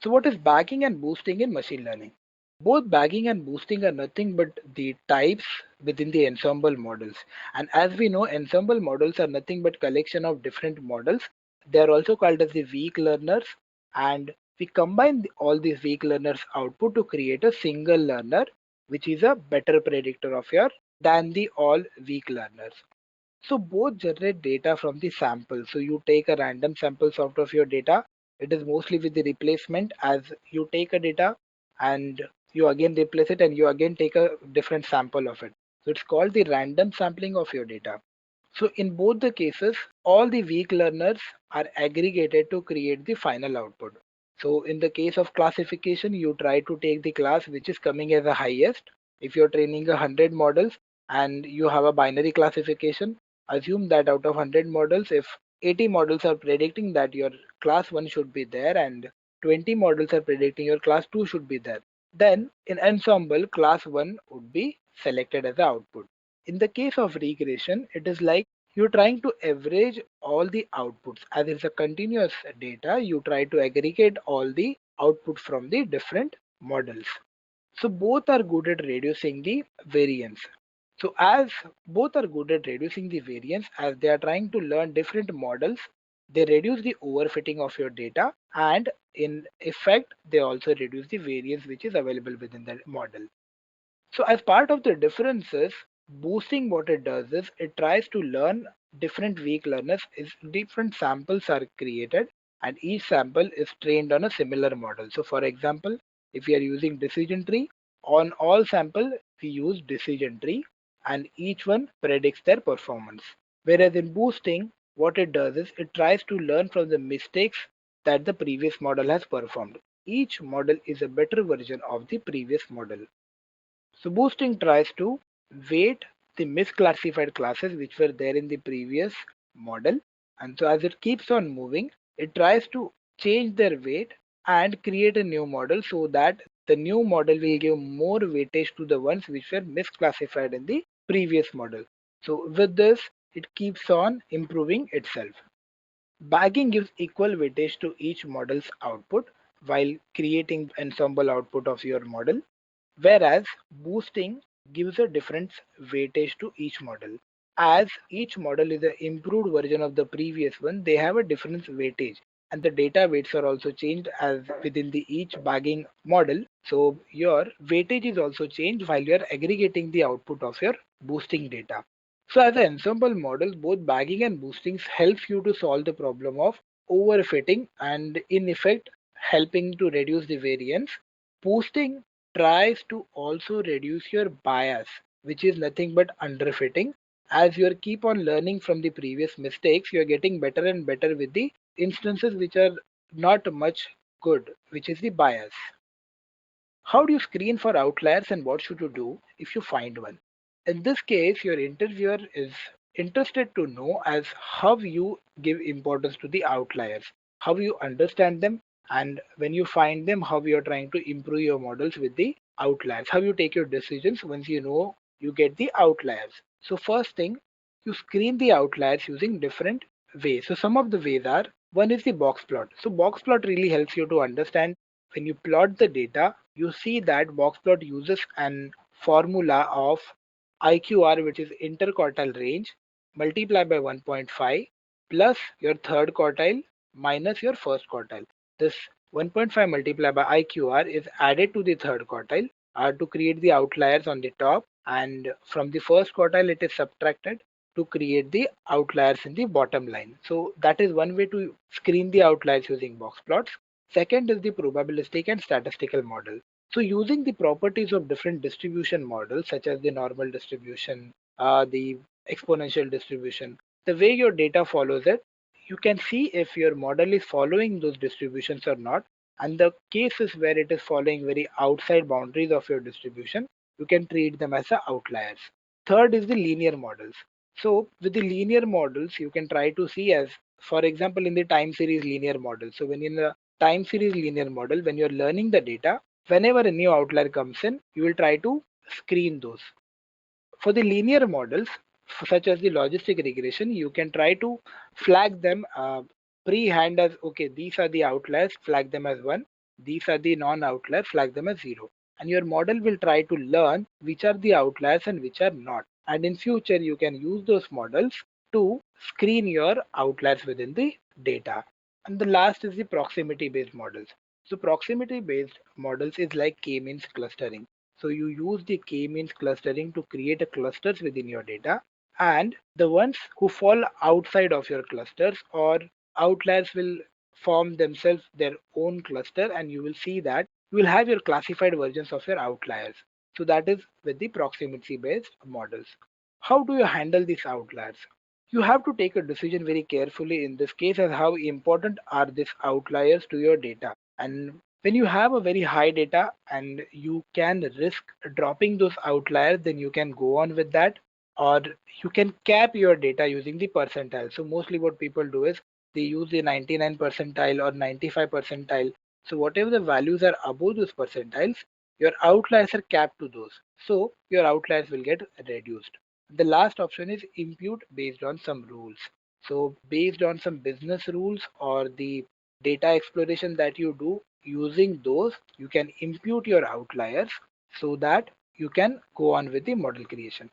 So what is bagging and boosting in machine learning? Both bagging and boosting are nothing but the types within the ensemble models. And as we know, ensemble models are nothing but collection of different models. They are also called as the weak learners. And we combine all these weak learners output to create a single learner, which is a better predictor of your than the all weak learners. So both generate data from the sample. So you take a random samples out of your data. It is mostly with the replacement, as you take a data and you again replace it and you again take a different sample of it. So it's called the random sampling of your data. So in both the cases, all the weak learners are aggregated to create the final output. So in the case of classification, you try to take the class which is coming as the highest. If you're training 100 models and you have a binary classification, assume that out of 100 models, if 80 models are predicting that your class 1 should be there and 20 models are predicting your class 2 should be there, then in ensemble, class 1 would be selected as the output. In the case of regression, it is like you're trying to average all the outputs. As it's a continuous data, you try to aggregate all the output from the different models. So both are good at reducing the variance. So as both are good at reducing the variance, as they are trying to learn different models, they reduce the overfitting of your data, and in effect, they also reduce the variance which is available within the model. So as part of the differences, boosting what it does is it tries to learn different weak learners. Is different samples are created and each sample is trained on a similar model. So for example, if we are using decision tree, on all sample we use decision tree and each one predicts their performance. Whereas in boosting, what it does is it tries to learn from the mistakes that the previous model has performed. Each model is a better version of the previous model. So boosting tries to weight the misclassified classes which were there in the previous model. And so as it keeps on moving, it tries to change their weight and create a new model so that the new model will give more weightage to the ones which were misclassified in the previous model. So with this, it keeps on improving itself. Bagging gives equal weightage to each model's output while creating ensemble output of your model, whereas boosting gives a different weightage to each model. As each model is an improved version of the previous one, they have a different weightage, and the data weights are also changed as within the each bagging model. So your weightage is also changed while you are aggregating the output of your boosting data. So as an ensemble model, both bagging and boosting helps you to solve the problem of overfitting and in effect helping to reduce the variance. Boosting tries to also reduce your bias, which is nothing but underfitting. as you keep on learning from the previous mistakes, you're getting better and better with the instances which are not much good, which is the bias. How do you screen for outliers and what should you do if you find one? In this case, your interviewer is interested to know as how you give importance to the outliers, how you understand them, and when you find them, how you are trying to improve your models with the outliers, how you take your decisions once you know you get the outliers. So first thing, you screen the outliers using different ways. So some of the ways are, one is the box plot. So box plot really helps you to understand when you plot the data, you see that box plot uses an formula of IQR, which is interquartile range, multiplied by 1.5 plus your third quartile minus your first quartile. This 1.5 multiplied by IQR is added to the third quartile to create the outliers on the top, and from the first quartile it is subtracted to create the outliers in the bottom line. So that is one way to screen the outliers using box plots. Second is the probabilistic and statistical model. So using the properties of different distribution models, such as the normal distribution, the exponential distribution, the way your data follows it, you can see if your model is following those distributions or not. And the cases where it is following very outside boundaries of your distribution, you can treat them as the outliers. Third is the linear models. So with the linear models, you can try to see as, for example, in the time series linear model. So when in the time series linear model, when you're learning the data, whenever a new outlier comes in, you will try to screen those. For the linear models, such as the logistic regression, you can try to flag them pre-hand as, okay, these are the outliers, flag them as 1. These are the non-outliers, flag them as 0. And your model will try to learn which are the outliers and which are not. And in future, you can use those models to screen your outliers within the data. And the last is the proximity based models. So proximity based models is like K-means clustering. So you use the K-means clustering to create a clusters within your data, and the ones who fall outside of your clusters or outliers will form themselves their own cluster, and you will see that you will have your classified versions of your outliers. So that is with the proximity based models. How do you handle these outliers? You have to take a decision very carefully in this case as how important are these outliers to your data. And when you have a very high data and you can risk dropping those outliers, then you can go on with that, or you can cap your data using the percentile. So mostly what people do is they use the 99 percentile or 95 percentile. So whatever the values are above those percentiles, your outliers are capped to those. So your outliers will get reduced. The last option is impute based on some rules. So based on some business rules or the data exploration that you do, using those, you can impute your outliers so that you can go on with the model creation.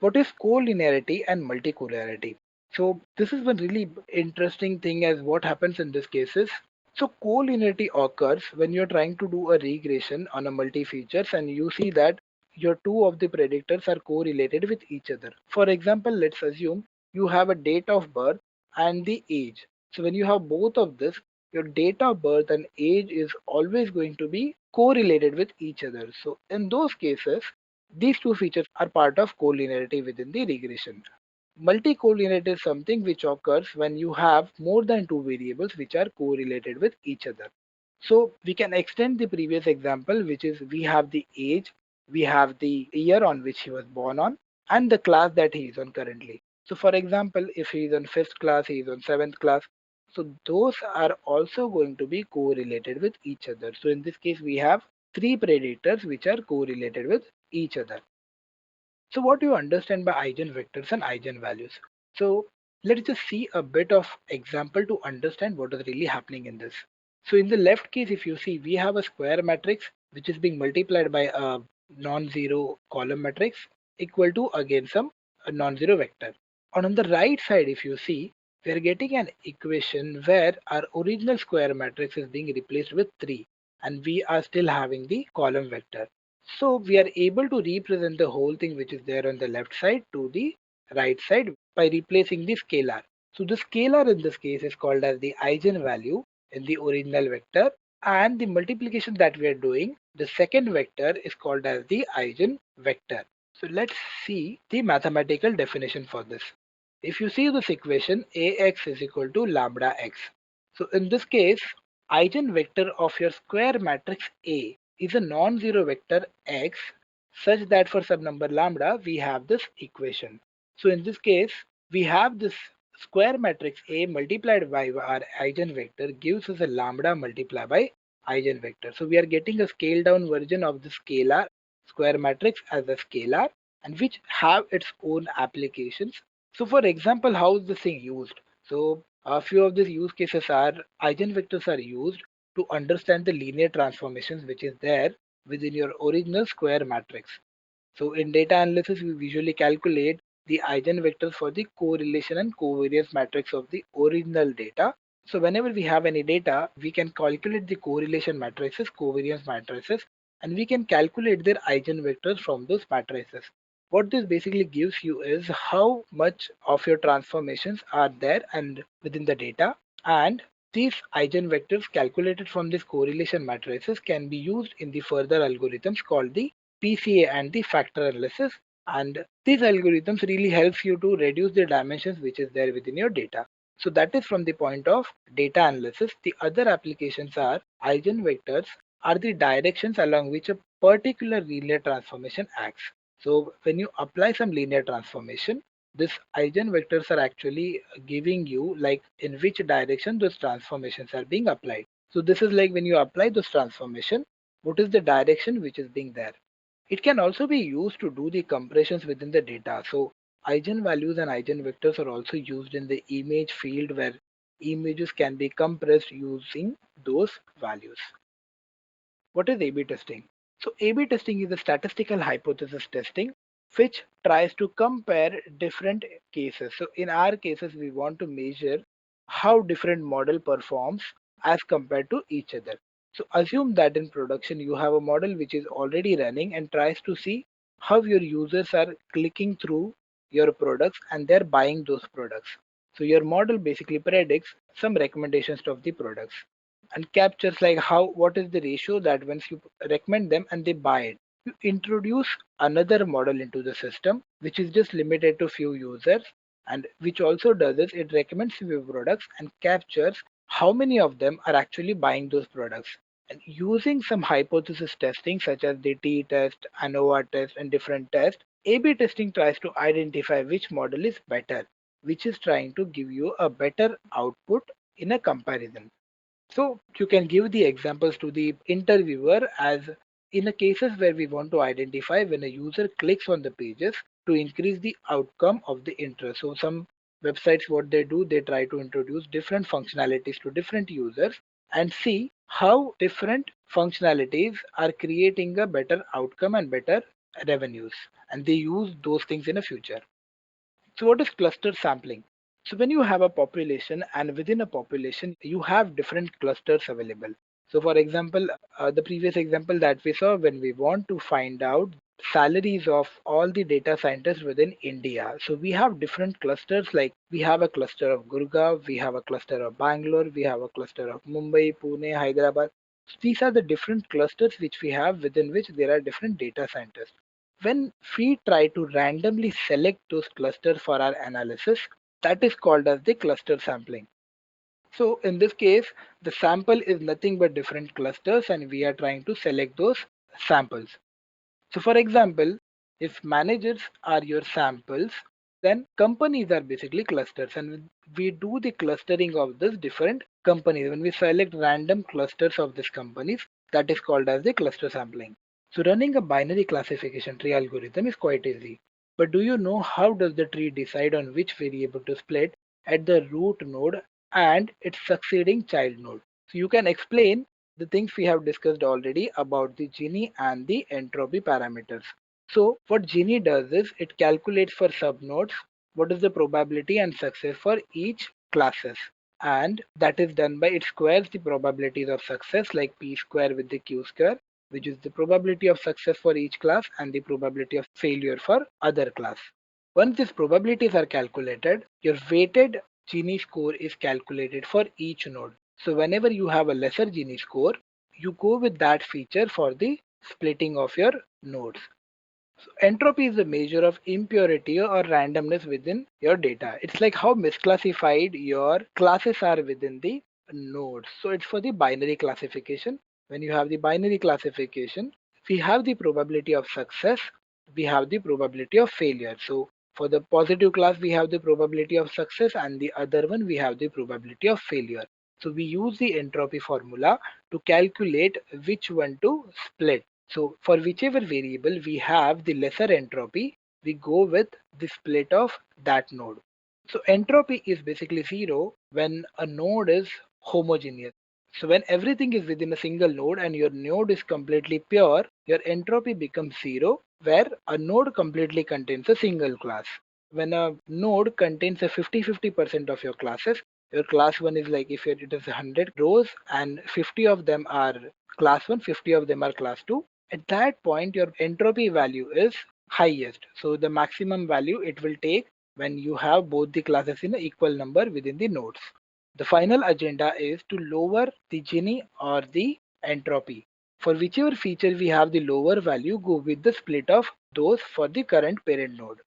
What is collinearity and multicollinearity? So this is one really interesting thing as what happens in this cases. So collinearity occurs when you're trying to do a regression on a multi-features and you see that your two of the predictors are correlated with each other. For example, let's assume you have a date of birth and the age. So when you have both of this, your date of birth and age is always going to be correlated with each other. So in those cases, these two features are part of collinearity within the regression. Multicollinearity is something which occurs when you have more than two variables which are correlated with each other. So we can extend the previous example, which is we have the age, we have the year on which he was born on, and the class that he is on currently. So for example, if he is on fifth class, he is on seventh class. So those are also going to be correlated with each other. So in this case, we have three predictors which are correlated with each other. So what do you understand by eigenvectors and eigenvalues? So let's just see a bit of example to understand what is really happening in this. So in the left case, if you see, we have a square matrix which is being multiplied by a non-zero column matrix equal to again some a non-zero vector. And on the right side, if you see, we are getting an equation where our original square matrix is being replaced with 3 and we are still having the column vector. So we are able to represent the whole thing which is there on the left side to the right side by replacing the scalar. So the scalar in this case is called as the eigenvalue in the original vector, and the multiplication that we are doing, the second vector is called as the eigenvector. So let's see the mathematical definition for this. If you see this equation, Ax is equal to lambda x. So in this case, eigenvector of your square matrix A is a non-zero vector x such that for some number lambda, we have this equation. So in this case, we have this square matrix A multiplied by our eigenvector gives us a lambda multiplied by eigenvector. So we are getting a scaled down version of the scalar square matrix as a scalar and which have its own applications. So for example, how is this thing used? So a few of these use cases are eigenvectors are used to understand the linear transformations which is there within your original square matrix. So in data analysis, we visually calculate the eigenvectors for the correlation and covariance matrix of the original data. So whenever we have any data, we can calculate the correlation matrices, covariance matrices, and we can calculate their eigenvectors from those matrices. What this basically gives you is how much of your transformations are there and within the data, and these eigenvectors calculated from these correlation matrices can be used in the further algorithms called the PCA and the factor analysis. And these algorithms really helps you to reduce the dimensions which is there within your data. So that is from the point of data analysis. The other applications are eigenvectors are the directions along which a particular linear transformation acts. So when you apply some linear transformation, this eigenvectors are actually giving you like in which direction those transformations are being applied. So this is like when you apply those transformation, what is the direction which is being there. It can also be used to do the compressions within the data. So eigenvalues and eigenvectors are also used in the image field where images can be compressed using those values. What is A/B testing? So A/B testing is a statistical hypothesis testing which tries to compare different cases. So in our cases, we want to measure how different model performs as compared to each other. So assume that in production you have a model which is already running and tries to see how your users are clicking through your products and they're buying those products. So your model basically predicts some recommendations of the products and captures like how what is the ratio that once you recommend them and they buy it, you introduce another model into the system which is just limited to few users, and which also does is it recommends few products and captures how many of them are actually buying those products. And using some hypothesis testing such as the t-test, ANOVA test and different tests, A/B testing tries to identify which model is better, which is trying to give you a better output in a comparison. So you can give the examples to the interviewer as in the cases where we want to identify when a user clicks on the pages to increase the outcome of the interest. So some websites what they do, they try to introduce different functionalities to different users and see how different functionalities are creating a better outcome and better revenues. And they use those things in the future. So what is cluster sampling? So when you have a population and within a population, you have different clusters available. So for example, the previous example that we saw when we want to find out salaries of all the data scientists within India. So we have different clusters like we have a cluster of Gurgaon, we have a cluster of Bangalore, we have a cluster of Mumbai, Pune, Hyderabad. So these are the different clusters which we have within which there are different data scientists. When we try to randomly select those clusters for our analysis, that is called as the cluster sampling. So in this case, the sample is nothing but different clusters and we are trying to select those samples. So for example, if managers are your samples, then companies are basically clusters and we do the clustering of these different companies. When we select random clusters of these companies, that is called as the cluster sampling. So running a binary classification tree algorithm is quite easy. But do you know how does the tree decide on which variable to split at the root node and its succeeding child node? So you can explain the things we have discussed already about the Gini and the entropy parameters. So what Gini does is it calculates for subnodes what is the probability and success for each classes, and that is done by it squares the probabilities of success like p square with the q square, which is the probability of success for each class and the probability of failure for other class. Once these probabilities are calculated, your weighted Gini score is calculated for each node. So whenever you have a lesser Gini score, you go with that feature for the splitting of your nodes. Entropy is the measure of impurity or randomness within your data. It's like how misclassified your classes are within the nodes. So it's for the binary classification. When you have the binary classification, we have the probability of success, we have the probability of failure. So for the positive class, we have the probability of success, and the other one, we have the probability of failure. So we use the entropy formula to calculate which one to split. So for whichever variable we have the lesser entropy, we go with the split of that node. So entropy is basically zero when a node is homogeneous. So when everything is within a single node and your node is completely pure, your entropy becomes zero, where a node completely contains a single class. When a node contains a 50-50% of your class 1 is like if it is 100 rows and 50 of them are class 1, 50 of them are class 2. At that point, your entropy value is highest. So the maximum value it will take when you have both the classes in an equal number within the nodes. The final agenda is to lower the Gini or the entropy. For whichever feature we have the lower value, go with the split of those for the current parent node.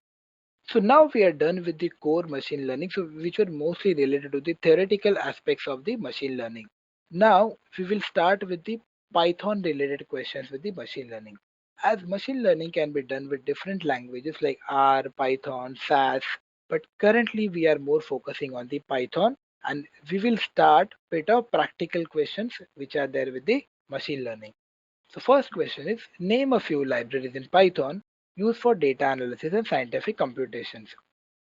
So now we are done with the core machine learning, so which were mostly related to the theoretical aspects of the machine learning. Now we will start with the Python related questions with the machine learning. As machine learning can be done with different languages like R, Python, SAS, but currently we are more focusing on the Python, and we will start with our practical questions which are there with the machine learning. So first question is, name a few libraries in Python used for data analysis and scientific computations.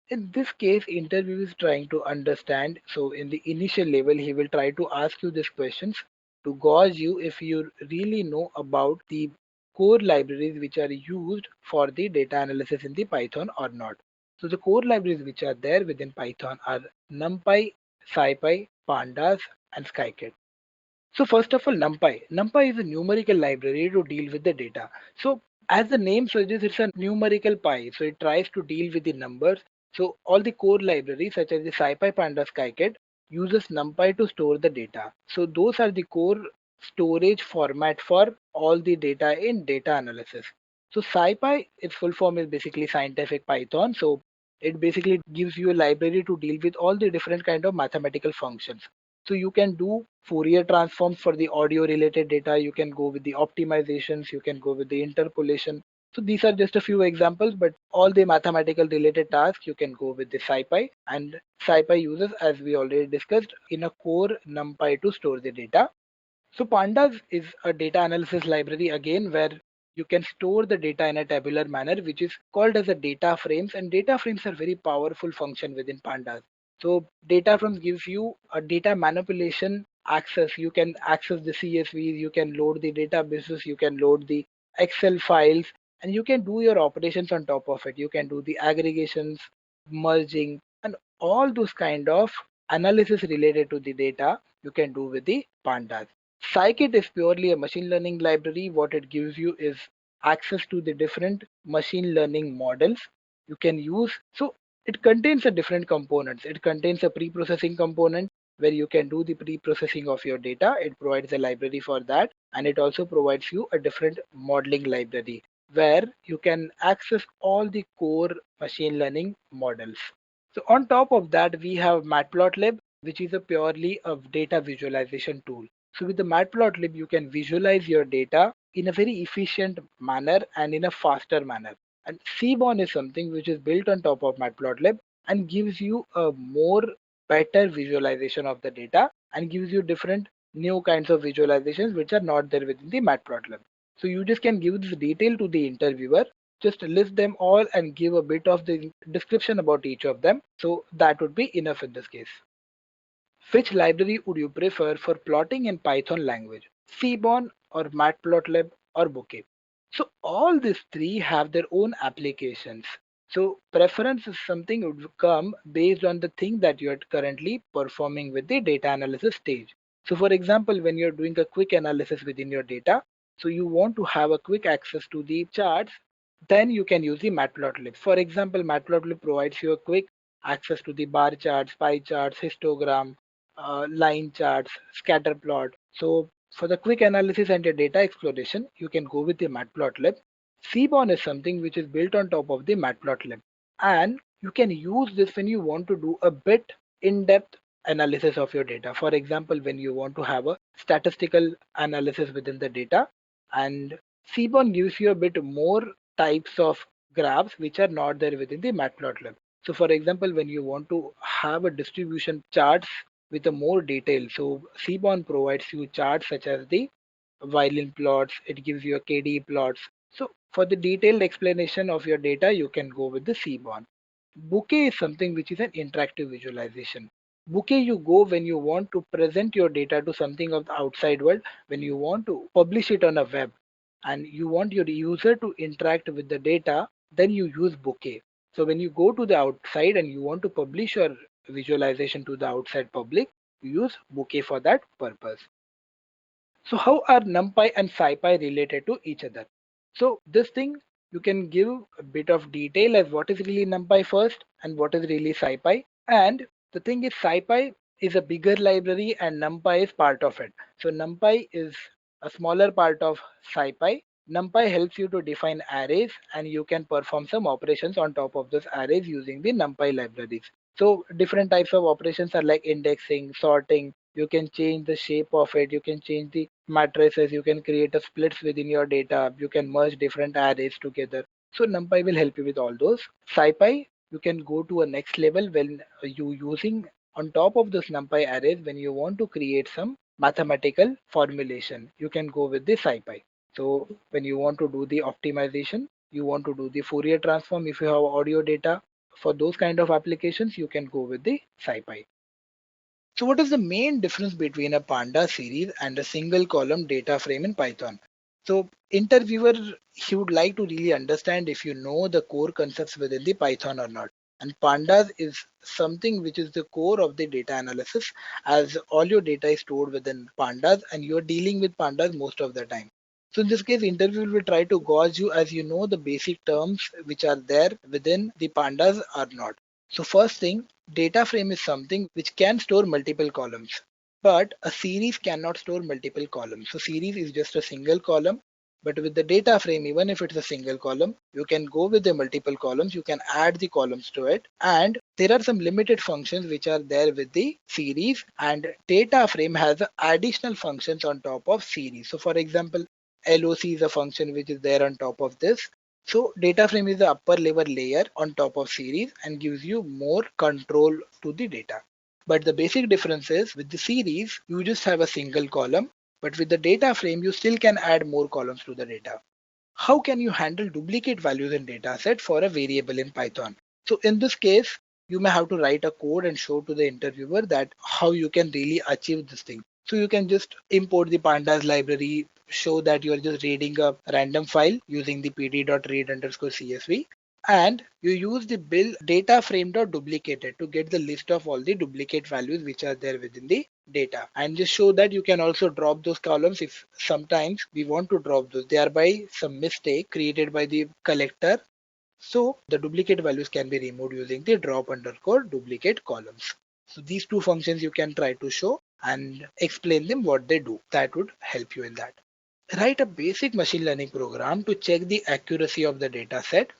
In this case, interview is trying to understand. So in the initial level, he will try to ask you these questions to gauge you if you really know about the core libraries which are used for the data analysis in the Python or not. So the core libraries which are there within Python are NumPy, SciPy, Pandas, and Scikit. So first of all, NumPy. NumPy is a numerical library to deal with the data. So as the name suggests, it's a numerical pie. So it tries to deal with the numbers. So all the core libraries such as the SciPy, Pandas, Scikit uses NumPy to store the data. So those are the core storage format for all the data in data analysis. So SciPy, its full form is basically scientific Python. So it basically gives you a library to deal with all the different kind of mathematical functions. So you can do Fourier transforms for the audio related data. You can go with the optimizations. You can go with the interpolation. So these are just a few examples, but all the mathematical related tasks you can go with the SciPy. And SciPy uses, as we already discussed, in a core NumPy to store the data. So Pandas is a data analysis library again where you can store the data in a tabular manner, which is called as a data frames. And data frames are very powerful function within Pandas. So data frames gives you a data manipulation access. You can access the CSVs, you can load the databases, you can load the Excel files, and you can do your operations on top of it. You can do the aggregations, merging, and all those kind of analysis related to the data you can do with the Pandas. Scikit is purely a machine learning library. What it gives you is access to the different machine learning models you can use. So it contains a different components. It contains a pre-processing component where you can do the pre-processing of your data. It provides a library for that, and it also provides you a different modeling library where you can access all the core machine learning models. So on top of that, we have Matplotlib, which is a purely a data visualization tool. So with the Matplotlib, you can visualize your data in a very efficient manner and in a faster manner. And Seaborn is something which is built on top of Matplotlib and gives you a more better visualization of the data and gives you different new kinds of visualizations which are not there within the Matplotlib. So you just can give this detail to the interviewer, just list them all and give a bit of the description about each of them. So that would be enough in this case. Which library would you prefer for plotting in Python language? Seaborn or Matplotlib or Bouquet? So all these three have their own applications. So preference is something that would come based on the thing that you're currently performing with the data analysis stage. So for example, when you're doing a quick analysis within your data, so you want to have a quick access to the charts, then you can use the Matplotlib. For example, Matplotlib provides you a quick access to the bar charts, pie charts, histogram, line charts, scatter plot. So for the quick analysis and your data exploration, you can go with the Matplotlib. Seaborn is something which is built on top of the matplotlib, and you can use this when you want to do a bit in-depth analysis of your data. For example, when you want to have a statistical analysis within the data, and Seaborn gives you a bit more types of graphs which are not there within the matplotlib. So for example, when you want to have a distribution charts with a more detail, so Seaborn provides you charts such as the violin plots, it gives you a KD plots. So for the detailed explanation of your data, you can go with the Seaborn. Bouquet is something which is an interactive visualization. Bouquet you go when you want to present your data to something of the outside world, when you want to publish it on a web and you want your user to interact with the data, then you use Bouquet. So when you go to the outside and you want to publish your visualization to the outside public, you use Bouquet for that purpose. So how are NumPy and SciPy related to each other? So this thing you can give a bit of detail as what is really NumPy first and what is really SciPy. And the thing is SciPy is a bigger library and NumPy is part of it. So NumPy is a smaller part of SciPy. NumPy helps you to define arrays and you can perform some operations on top of those arrays using the NumPy libraries. So different types of operations are like indexing, sorting. You can change the shape of it. You can change the matrices. You can create a splits within your data. You can merge different arrays together. So NumPy will help you with all those. SciPy, you can go to a next level when you using on top of this NumPy arrays when you want to create some mathematical formulation. You can go with the SciPy. So when you want to do the optimization, you want to do the Fourier transform if you have audio data, for those kind of applications, you can go with the SciPy. So what is the main difference between a Panda series and a single column data frame in Python? So interviewer, he would like to really understand if you know the core concepts within the Python or not. And pandas is something which is the core of the data analysis, as all your data is stored within pandas and you're dealing with pandas most of the time. So in this case, interviewer will try to gauge you as you know the basic terms which are there within the pandas or not. So first thing, data frame is something which can store multiple columns, but a series cannot store multiple columns. So series is just a single column, but with the data frame, even if it's a single column, you can go with the multiple columns, you can add the columns to it. And there are some limited functions which are there with the series, and data frame has additional functions on top of series. So for example, LOC is a function which is there on top of this. So data frame is the upper level layer on top of series and gives you more control to the data. But the basic difference is with the series, you just have a single column, but with the data frame, you still can add more columns to the data. How can you handle duplicate values in data set for a variable in Python? So in this case, you may have to write a code and show to the interviewer that how you can really achieve this thing. So you can just import the pandas library, show that you are just reading a random file using the pd.read underscore csv, and you use the build data frame.duplicated to get the list of all the duplicate values which are there within the data, and just show that you can also drop those columns if sometimes we want to drop those, thereby some mistake created by the collector. So the duplicate values can be removed using the drop underscore duplicate columns. So these two functions you can try to show and explain them what they do. That would help you in that. Write a basic machine learning program to check the accuracy of the data set,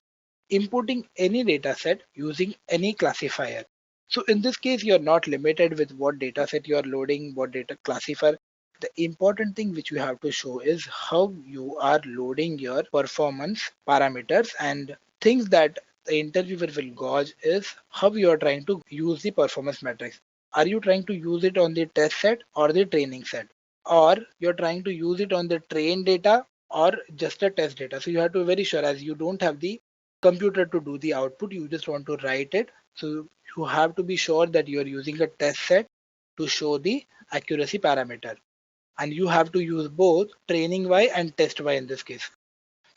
importing any data set using any classifier. So in this case, you're not limited with what data set you're loading, what data classifier. The important thing which you have to show is how you are loading your performance parameters, and things that the interviewer will gauge is how you are trying to use the performance metrics. Are you trying to use it on the test set or the training set? Or you're trying to use it on the train data or just a test data? So you have to be very sure, as you don't have the computer to do the output, you just want to write it. So you have to be sure that you are using a test set to show the accuracy parameter, and you have to use both training y and test y in this case.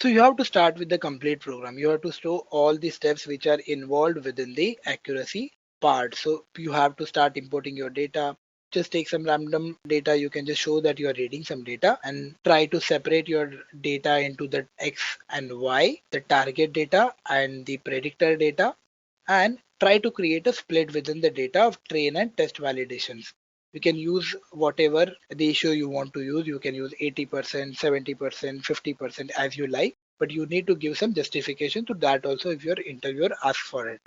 So you have to start with the complete program. You have to show all the steps which are involved within the accuracy part. So you have to start importing your data. Just take some random data. You can just show that you are reading some data and try to separate your data into the X and Y, the target data and the predictor data, and try to create a split within the data of train and test validations. You can use whatever ratio you want to use. You can use 80%, 70%, 50% as you like. but you need to give some justification to that also if your interviewer asks for it.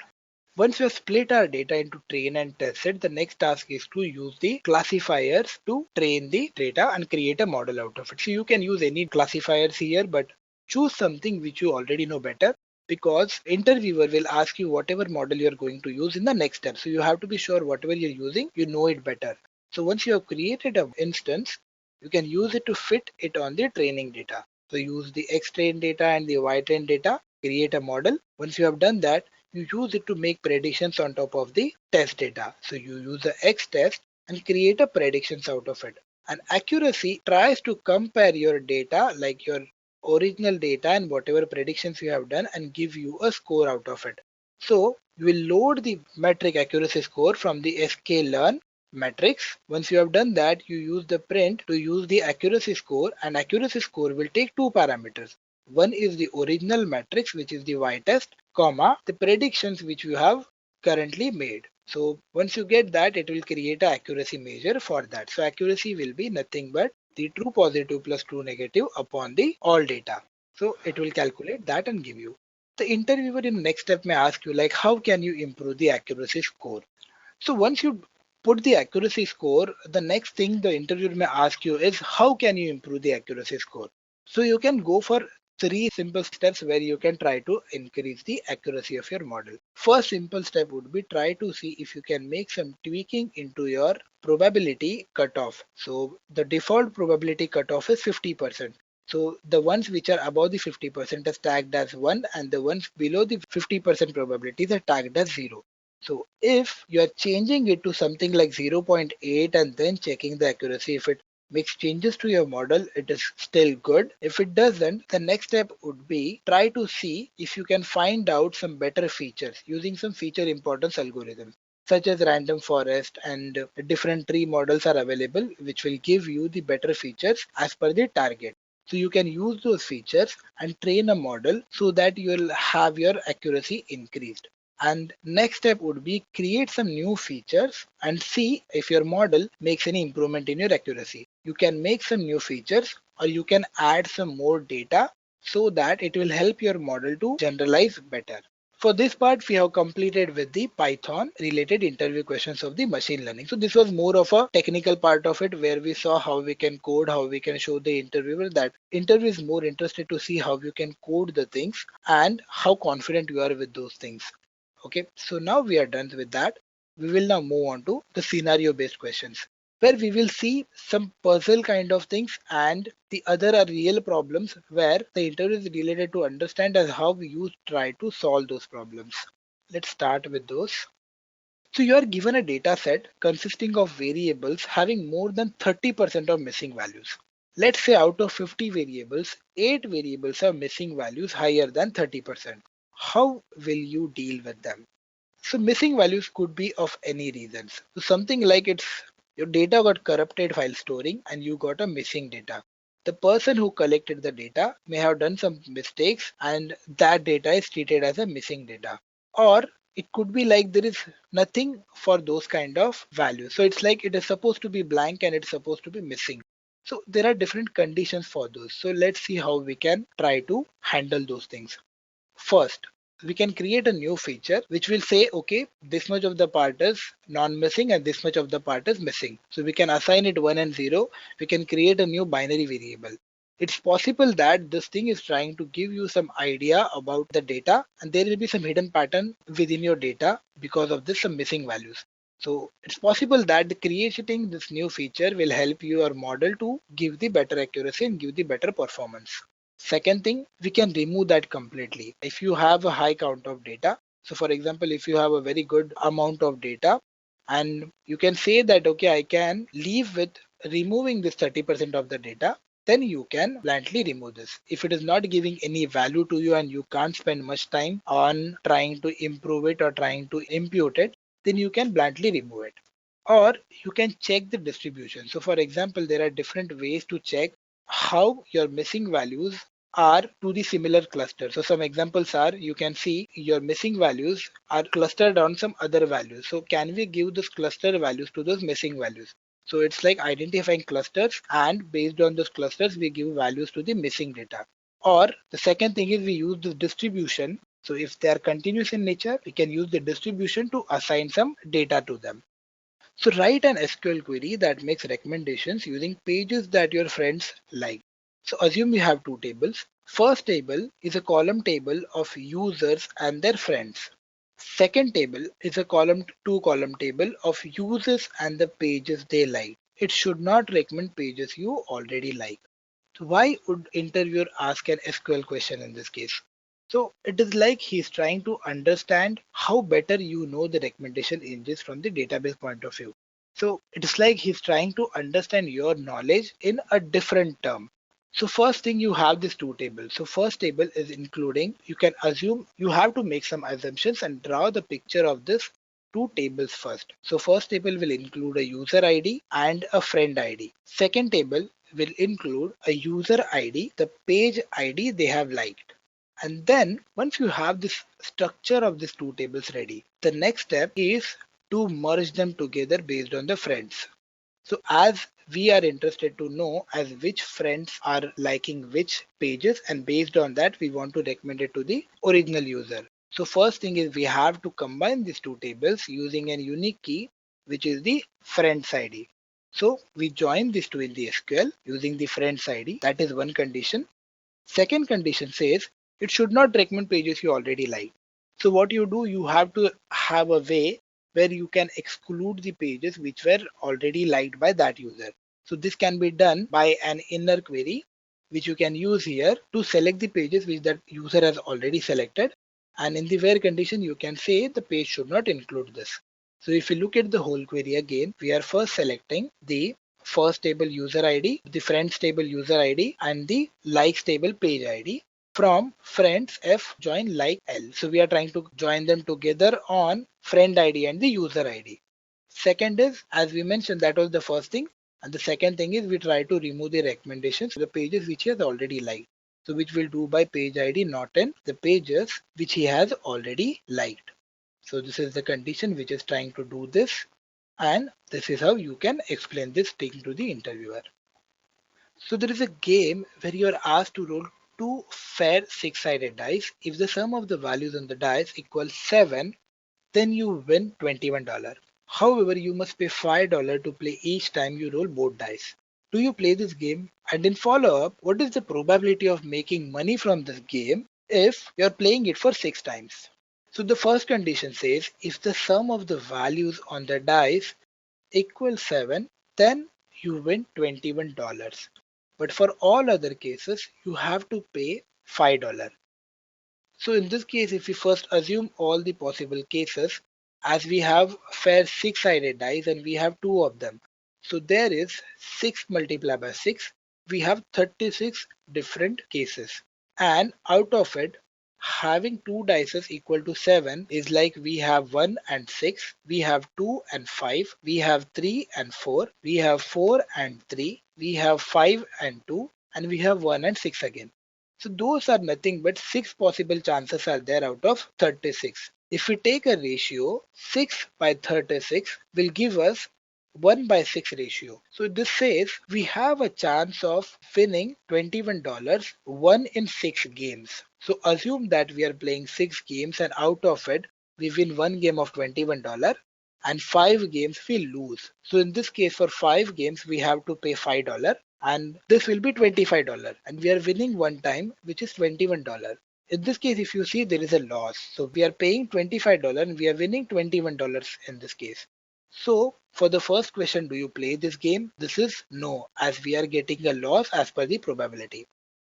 Once we have split our data into train and test set, the next task is to use the classifiers to train the data and create a model out of it. So you can use any classifiers here, but choose something which you already know better, because interviewer will ask you whatever model you're going to use in the next step. So you have to be sure whatever you're using, you know it better. So once you have created an instance, you can use it to fit it on the training data. So use the X train data and the Y train data, create a model. Once you have done that, you use it to make predictions on top of the test data. So you use the X test and create a predictions out of it. And accuracy tries to compare your data, like your original data and whatever predictions you have done, and give you a score out of it. So you will load the metric accuracy score from the sklearn matrix. Once you have done that, you use the print to use the accuracy score, and accuracy score will take two parameters. One is the original matrix, which is the y-test, comma, the predictions which you have currently made. So once you get that, it will create an accuracy measure for that. So accuracy will be nothing but the true positive plus true negative upon the all data. So it will calculate that and give you. The interviewer in the next step may ask you, like, how can you improve the accuracy score? So once you put the accuracy score, the next thing the interviewer may ask you is, how can you improve the accuracy score? So you can go for three simple steps where you can try to increase the accuracy of your model. First simple step would be try to see if you can make some tweaking into your probability cutoff. So the default probability cutoff is 50%. So the ones which are above the 50% is tagged as 1, and the ones below the 50% probabilities are tagged as 0. So if you are changing it to something like 0.8 and then checking the accuracy, if it makes changes to your model, it is still good. If it doesn't, the next step would be try to see if you can find out some better features using some feature importance algorithms, such as random forest, and different tree models are available which will give you the better features as per the target. So you can use those features and train a model so that you will have your accuracy increased. And next step would be create some new features and see if your model makes any improvement in your accuracy. You can make some new features, or you can add some more data so that it will help your model to generalize better. For this part, we have completed with the Python related interview questions of the machine learning. So this was more of a technical part of it, where we saw how we can code, how we can show the interviewer that interview is more interested to see how you can code the things and how confident you are with those things. Okay, so now we are done with that. We will now move on to the scenario based questions, where we will see some puzzle kind of things, and the other are real problems where the interview is related to understand as how you try to solve those problems. Let's start with those. So you are given a data set consisting of variables having more than 30% of missing values. Let's say out of 50 variables, 8 variables have missing values higher than 30%. How will you deal with them? So missing values could be of any reasons. So something like it's your data got corrupted while storing and you got a missing data. The person who collected the data may have done some mistakes and that data is treated as a missing data. Or it could be like there is nothing for those kind of values. So it's like it is supposed to be blank and it's supposed to be missing. So there are different conditions for those. So let's see how we can try to handle those things. First, we can create a new feature which will say, okay, this much of the part is non-missing and this much of the part is missing. So we can assign it 1 and 0. We can create a new binary variable. It's possible that this thing is trying to give you some idea about the data, and there will be some hidden pattern within your data because of this some missing values. So it's possible that creating this new feature will help your model to give the better accuracy and give the better performance. Second thing, we can remove that completely. If you have a high count of data, so for example, if you have a very good amount of data and you can say that, okay, I can leave with removing this 30% of the data, then you can bluntly remove this. If it is not giving any value to you and you can't spend much time on trying to improve it or trying to impute it, then you can bluntly remove it. Or you can check the distribution. So for example, there are different ways to check how your missing values are to the similar cluster. So some examples are, you can see your missing values are clustered on some other values. So can we give those cluster values to those missing values? So it's like identifying clusters, and based on those clusters, we give values to the missing data. Or the second thing is we use the distribution. So if they are continuous in nature, we can use the distribution to assign some data to them. So write an SQL query that makes recommendations using pages that your friends like. So assume you have two tables. First table is a column table of users and their friends. Second table is a two column table of users and the pages they like. It should not recommend pages you already like. So why would interviewer ask an SQL question in this case? So it is like he's trying to understand how better you know the recommendation engines from the database point of view. So it is like he's trying to understand your knowledge in a different term. So first thing, you have these two tables. So first table is including, you can assume, you have to make some assumptions and draw the picture of this two tables first. So first table will include a user ID and a friend ID. Second table will include a user ID, the page ID they have liked. And then once you have this structure of these two tables ready, the next step is to merge them together based on the friends. So as we are interested to know as which friends are liking which pages, and based on that we want to recommend it to the original user. So first thing is we have to combine these two tables using a unique key, which is the friends ID. So we join these two in the SQL using the friends ID. That is one condition. Second condition says it should not recommend pages you already like. So what you do, you have to have a way where you can exclude the pages which were already liked by that user. So this can be done by an inner query, which you can use here to select the pages which that user has already selected. And in the where condition, you can say the page should not include this. So if you look at the whole query again, we are first selecting the first table user ID, the friends table user ID, and the likes table page ID from friends F join like L. So we are trying to join them together on friend ID and the user ID. Second is, as we mentioned, that was the first thing. And the second thing is we try to remove the recommendations, the pages which he has already liked. So which we'll do by page ID, not in the pages which he has already liked. So this is the condition which is trying to do this. And this is how you can explain this thing to the interviewer. So there is a game where you are asked to roll two fair six-sided dice. If the sum of the values on the dice equals 7, then you win $21. However, you must pay $5 to play each time you roll both dice. Do you play this game? And in follow-up, what is the probability of making money from this game if you're playing it for 6 times? So the first condition says if the sum of the values on the dice equals 7, then you win $21. But for all other cases, you have to pay $5. So in this case, if we first assume all the possible cases, as we have fair six-sided dice and we have two of them. So there is 6 multiplied by 6. We have 36 different cases. And out of it, having two dices equal to 7 is like we have 1 and 6, we have 2 and 5, we have 3 and 4, we have 4 and 3, we have 5 and 2, and we have 1 and 6 again. So those are nothing but 6 possible chances are there out of 36. If we take a ratio, 6 by 36 will give us 1 by 6 ratio. So this says we have a chance of winning $21 1 in 6 games. So assume that we are playing 6 games and out of it we win one game of $21 and 5 games we lose. So in this case for 5 games we have to pay $5 and this will be $25 and we are winning one time which is $21. In this case if you see there is a loss. So we are paying $25 and we are winning $21 in this case. So for the first question, do you play this game? This is no, as we are getting a loss as per the probability.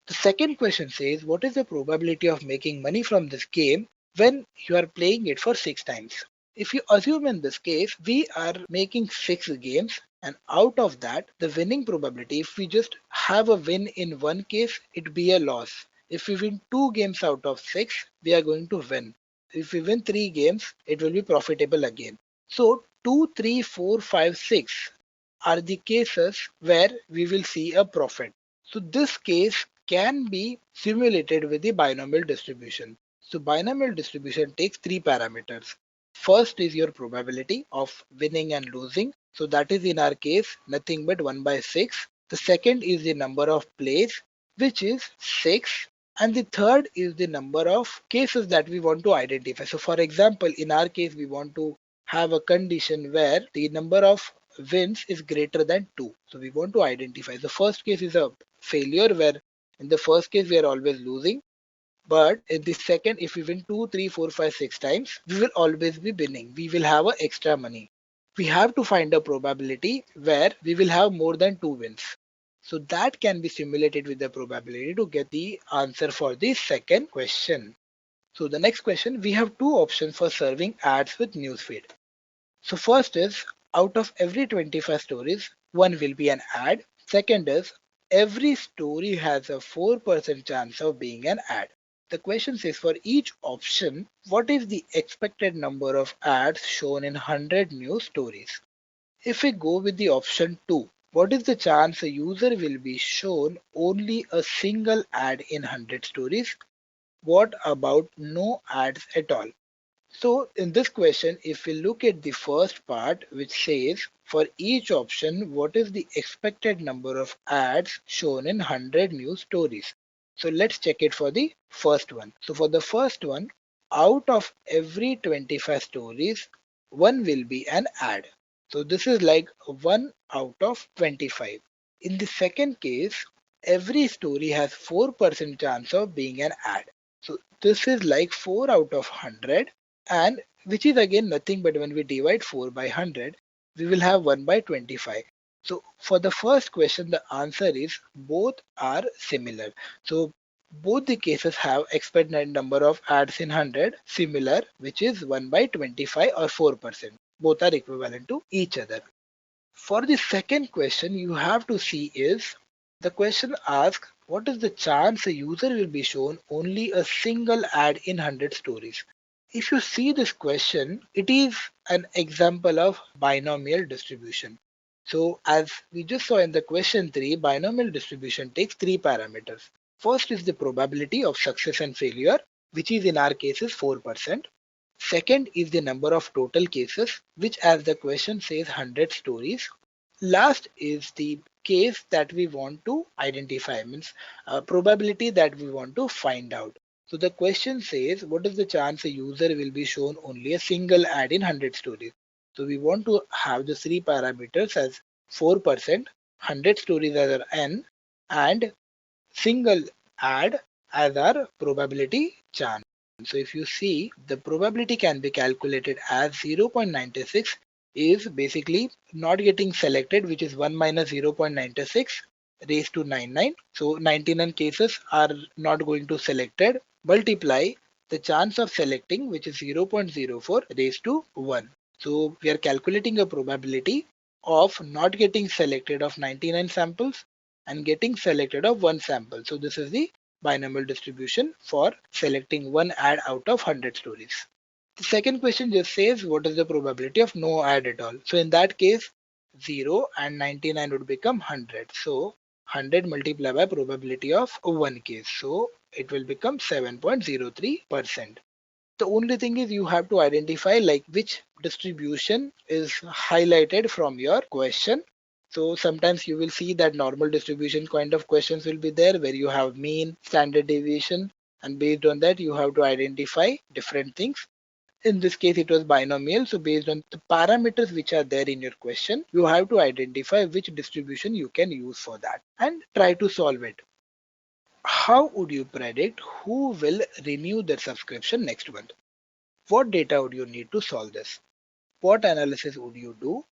The second question says, what is the probability of making money from this game when you are playing it for 6 times? If you assume in this case, we are making 6 games and out of that, the winning probability, if we just have a win in one case, it be a loss. If we win 2 games out of 6, we are going to win. If we win 3 games, it will be profitable again. So 2, 3, 4, 5, 6 are the cases where we will see a profit. So this case can be simulated with the binomial distribution. So binomial distribution takes 3 parameters. First is your probability of winning and losing. So that is in our case nothing but 1 by 6. The second is the number of plays, which is 6. And the third is the number of cases that we want to identify. So for example, in our case, we want to have a condition where the number of wins is greater than 2. So we want to identify. The first case is a failure where in the first case we are always losing. But in the second, if we win 2, 3, 4, 5, 6 times, we will always be winning. We will have a extra money. We have to find a probability where we will have more than 2 wins. So that can be simulated with the probability to get the answer for the second question. So the next question, we have two options for serving ads with newsfeed. So first is out of every 25 stories, one will be an ad. Second is every story has a 4% chance of being an ad. The question says for each option, what is the expected number of ads shown in 100 news stories? If we go with the option 2, what is the chance a user will be shown only a single ad in 100 stories? What about no ads at all? So in this question, if we look at the first part, which says for each option, what is the expected number of ads shown in 100 news stories? So let's check it for the first one. So for the first one, out of every 25 stories, one will be an ad. So this is like 1 out of 25. In the second case, every story has 4% chance of being an ad. So this is like 4 out of 100, and which is again nothing but when we divide 4 by 100, we will have 1 by 25. So for the first question, the answer is both are similar. So both the cases have expected number of ads in 100 similar, which is 1 by 25 or 4%. Both are equivalent to each other. For the second question, you have to see is the question asks what is the chance a user will be shown only a single ad in 100 stories. If you see this question, it is an example of binomial distribution. So as we just saw in the question 3, binomial distribution takes three parameters. First is the probability of success and failure, which is in our case is 4%. Second is the number of total cases, which as the question says 100 stories. Last is the case that we want to identify, means probability that we want to find out. So the question says, what is the chance a user will be shown only a single ad in 100 stories? So we want to have the three parameters as 4%, 100 stories as our n, and single ad as our probability chance. So if you see, the probability can be calculated as 0.96 is basically not getting selected, which is 1 minus 0.96 raised to 99. So 99 cases are not going to selected. Multiply the chance of selecting, which is 0.04 raised to 1. So we are calculating a probability of not getting selected of 99 samples and getting selected of one sample. So this is the binomial distribution for selecting one ad out of 100 stories. The second question just says what is the probability of no ad at all. So in that case 0 and 99 would become 100. So 100 multiplied by probability of one case. So it will become 7.03%. The only thing is you have to identify like which distribution is highlighted from your question. So sometimes you will see that normal distribution kind of questions will be there where you have mean, standard deviation, and based on that you have to identify different things. In this case it was binomial, so based on the parameters which are there in your question, you have to identify which distribution you can use for that and try to solve it. How would you predict who will renew their subscription next month? What data would you need to solve this? What analysis would you do?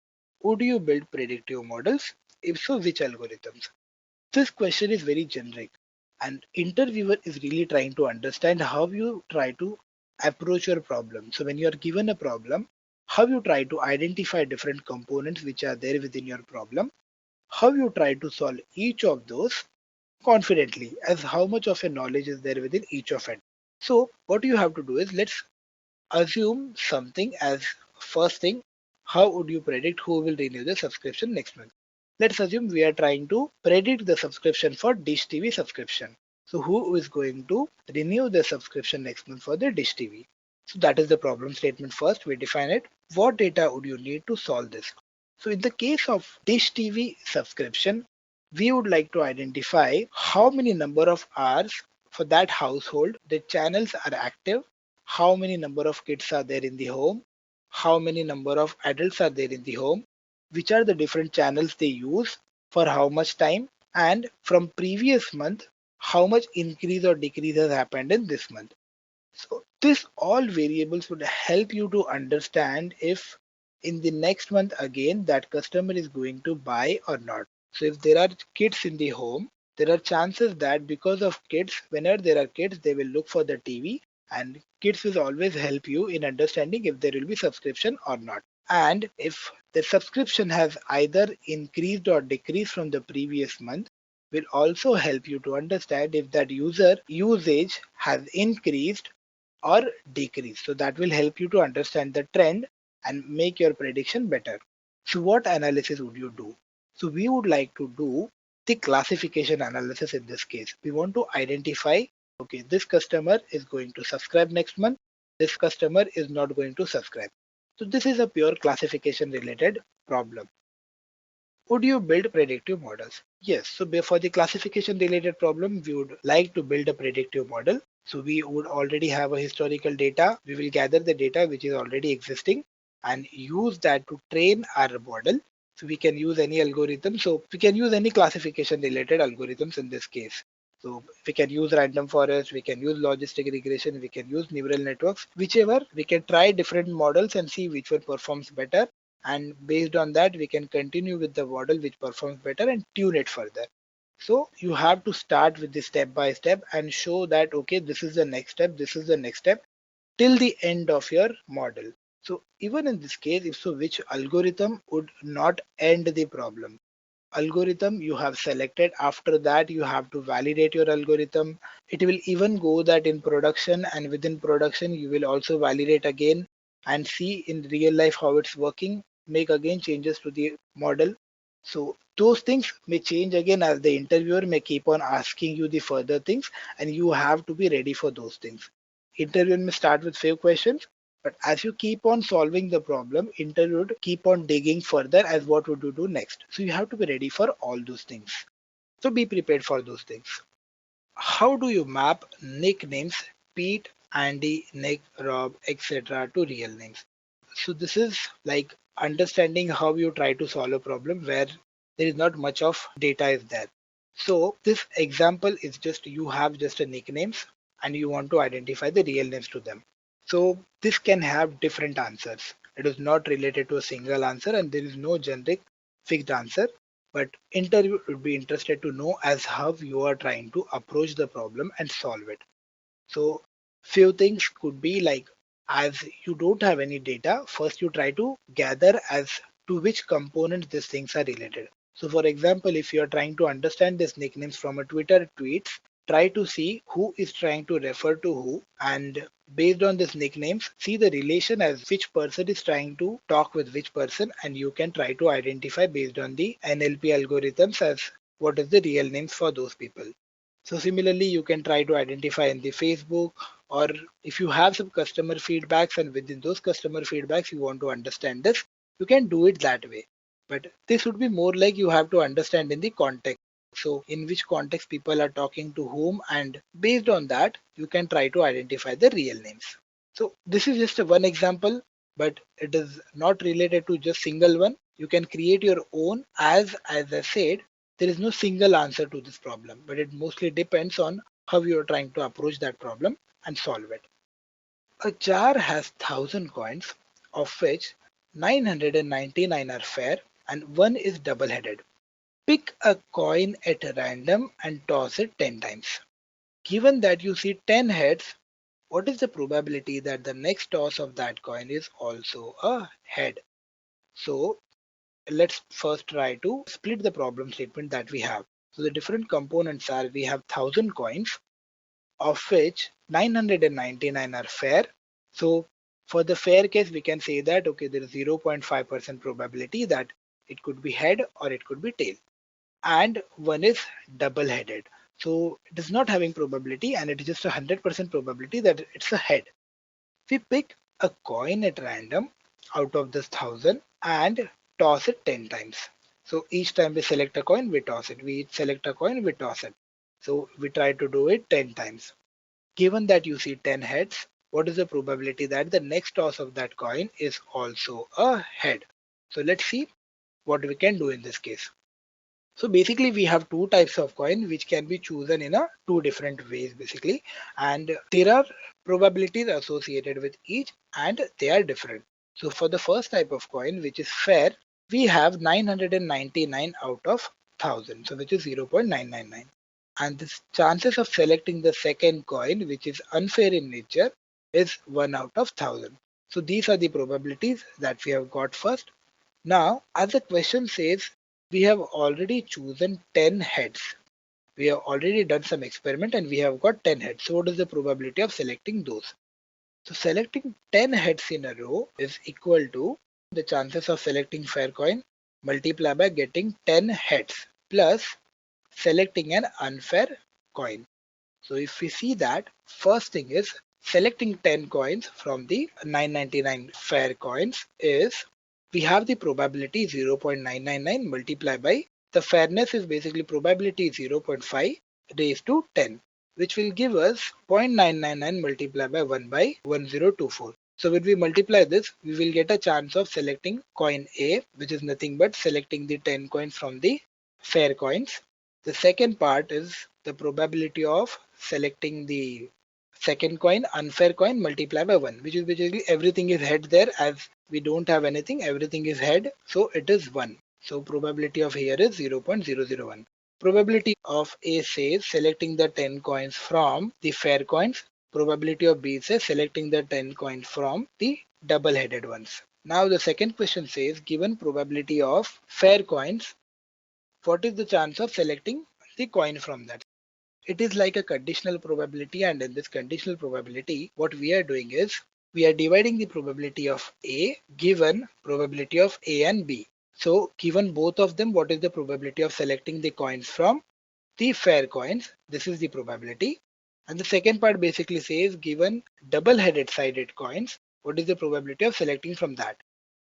Would you build predictive models? If so, which algorithms? This question is very generic, and interviewer is really trying to understand how you try to approach your problem. So when you are given a problem, how you try to identify different components which are there within your problem, how you try to solve each of those confidently, as how much of your knowledge is there within each of it. So what you have to do is let's assume something as first thing, how would you predict who will renew the subscription next month? Let's assume we are trying to predict the subscription for Dish TV subscription. So who is going to renew the subscription next month for the Dish TV? So that is the problem statement first. We define it. What data would you need to solve this? So in the case of Dish TV subscription, we would like to identify how many number of hours for that household, the channels are active, how many number of kids are there in the home, how many number of adults are there in the home, which are the different channels they use, for how much time, and from previous month, how much increase or decrease has happened in this month. So this all variables would help you to understand if in the next month again that customer is going to buy or not. So if there are kids in the home, there are chances that because of kids, whenever there are kids, they will look for the TV, and kids will always help you in understanding if there will be subscription or not. And if the subscription has either increased or decreased from the previous month, will also help you to understand if that user usage has increased or decrease. So that will help you to understand the trend and make your prediction better. So what analysis would you do? So we would like to do the classification analysis in this case. We want to identify, okay, this customer is going to subscribe next month. This customer is not going to subscribe. So this is a pure classification related problem. Would you build predictive models? Yes. So for the classification related problem, we would like to build a predictive model. So we would already have a historical data. We will gather the data which is already existing and use that to train our model. So we can use any algorithm. So we can use any classification related algorithms in this case. So we can use random forest, we can use logistic regression, we can use neural networks, whichever we can try different models and see which one performs better, and based on that we can continue with the model which performs better and tune it further. So you have to start with the step by step and show that okay, this is the next step, this is the next step till the end of your model. So even in this case, if so, which algorithm would not end the problem? Algorithm you have selected, after that you have to validate your algorithm. It will even go that in production, and within production you will also validate again and see in real life how it's working, make again changes to the model. So those things may change again as the interviewer may keep on asking you the further things, and you have to be ready for those things. Interviewer may start with few questions, but as you keep on solving the problem, interviewer would keep on digging further as what would you do next. So you have to be ready for all those things. So be prepared for those things. How do you map nicknames Pete, Andy, Nick, Rob, etc. to real names? So this is like understanding how you try to solve a problem where there is not much of data is there. So this example is just you have just a nicknames and you want to identify the real names to them. So this can have different answers. It is not related to a single answer and there is no generic fixed answer. But interview would be interested to know as how you are trying to approach the problem and solve it. So few things could be like, as you don't have any data, first you try to gather as to which components these things are related. So for example, if you are trying to understand these nicknames from a Twitter tweets, try to see who is trying to refer to who, and based on these nicknames, see the relation as which person is trying to talk with which person, and you can try to identify based on the NLP algorithms as what is the real names for those people. So similarly, you can try to identify in the Facebook, or if you have some customer feedbacks and within those customer feedbacks you want to understand this, you can do it that way. But this would be more like you have to understand in the context. So in which context people are talking to whom, and based on that, you can try to identify the real names. So this is just a one example, but it is not related to just single one. You can create your own, as I said, there is no single answer to this problem, but it mostly depends on how you are trying to approach that problem and solve it. A jar has 1,000 coins, of which 999 are fair and one is double-headed. Pick a coin at random and toss it 10 times. Given that you see 10 heads, what is the probability that the next toss of that coin is also a head? So let's first try to split the problem statement that we have. So the different components are, we have 1,000 coins, of which 999 are fair. So for the fair case, we can say that okay, there is 0.5% probability that it could be head or it could be tail, and one is double-headed. So it is not having probability and it is just 100% probability that it's a head. We pick a coin at random out of this 1,000 and toss it 10 times. So each time we select a coin, we toss it. We select a coin, we toss it. So we try to do it 10 times. Given that you see 10 heads, what is the probability that the next toss of that coin is also a head? So let's see what we can do in this case. So basically we have two types of coin which can be chosen in a two different ways basically, and there are probabilities associated with each and they are different. So for the first type of coin, which is fair, we have 999 out of 1000, so which is 0.999, and the chances of selecting the second coin, which is unfair in nature, is 1 out of 1000. So these are the probabilities that we have got first. Now, as the question says, we have already chosen 10 heads. We have already done some experiment and we have got 10 heads. So what is the probability of selecting those? So selecting 10 heads in a row is equal to the chances of selecting fair coin multiplied by getting 10 heads plus selecting an unfair coin. So if we see that, first thing is selecting 10 coins from the 999 fair coins is, we have the probability 0.999 multiplied by the fairness is basically probability 0.5 raised to 10, which will give us 0.999 multiplied by 1 by 1024. So when we multiply this, we will get a chance of selecting coin A, which is nothing but selecting the 10 coins from the fair coins. The second part is the probability of selecting the second coin, unfair coin, multiplied by 1, which is basically everything is head there, as we don't have anything, everything is head, so it is 1. So probability of here is 0.001. Probability of A says selecting the 10 coins from the fair coins. Probability of B says selecting the 10 coins from the double headed ones. Now the second question says, given probability of fair coins, what is the chance of selecting the coin from that? It is like a conditional probability, and in this conditional probability, what we are doing is we are dividing the probability of A given probability of A and B. So given both of them, what is the probability of selecting the coins from the fair coins? This is the probability. And the second part basically says, given double-headed sided coins, what is the probability of selecting from that?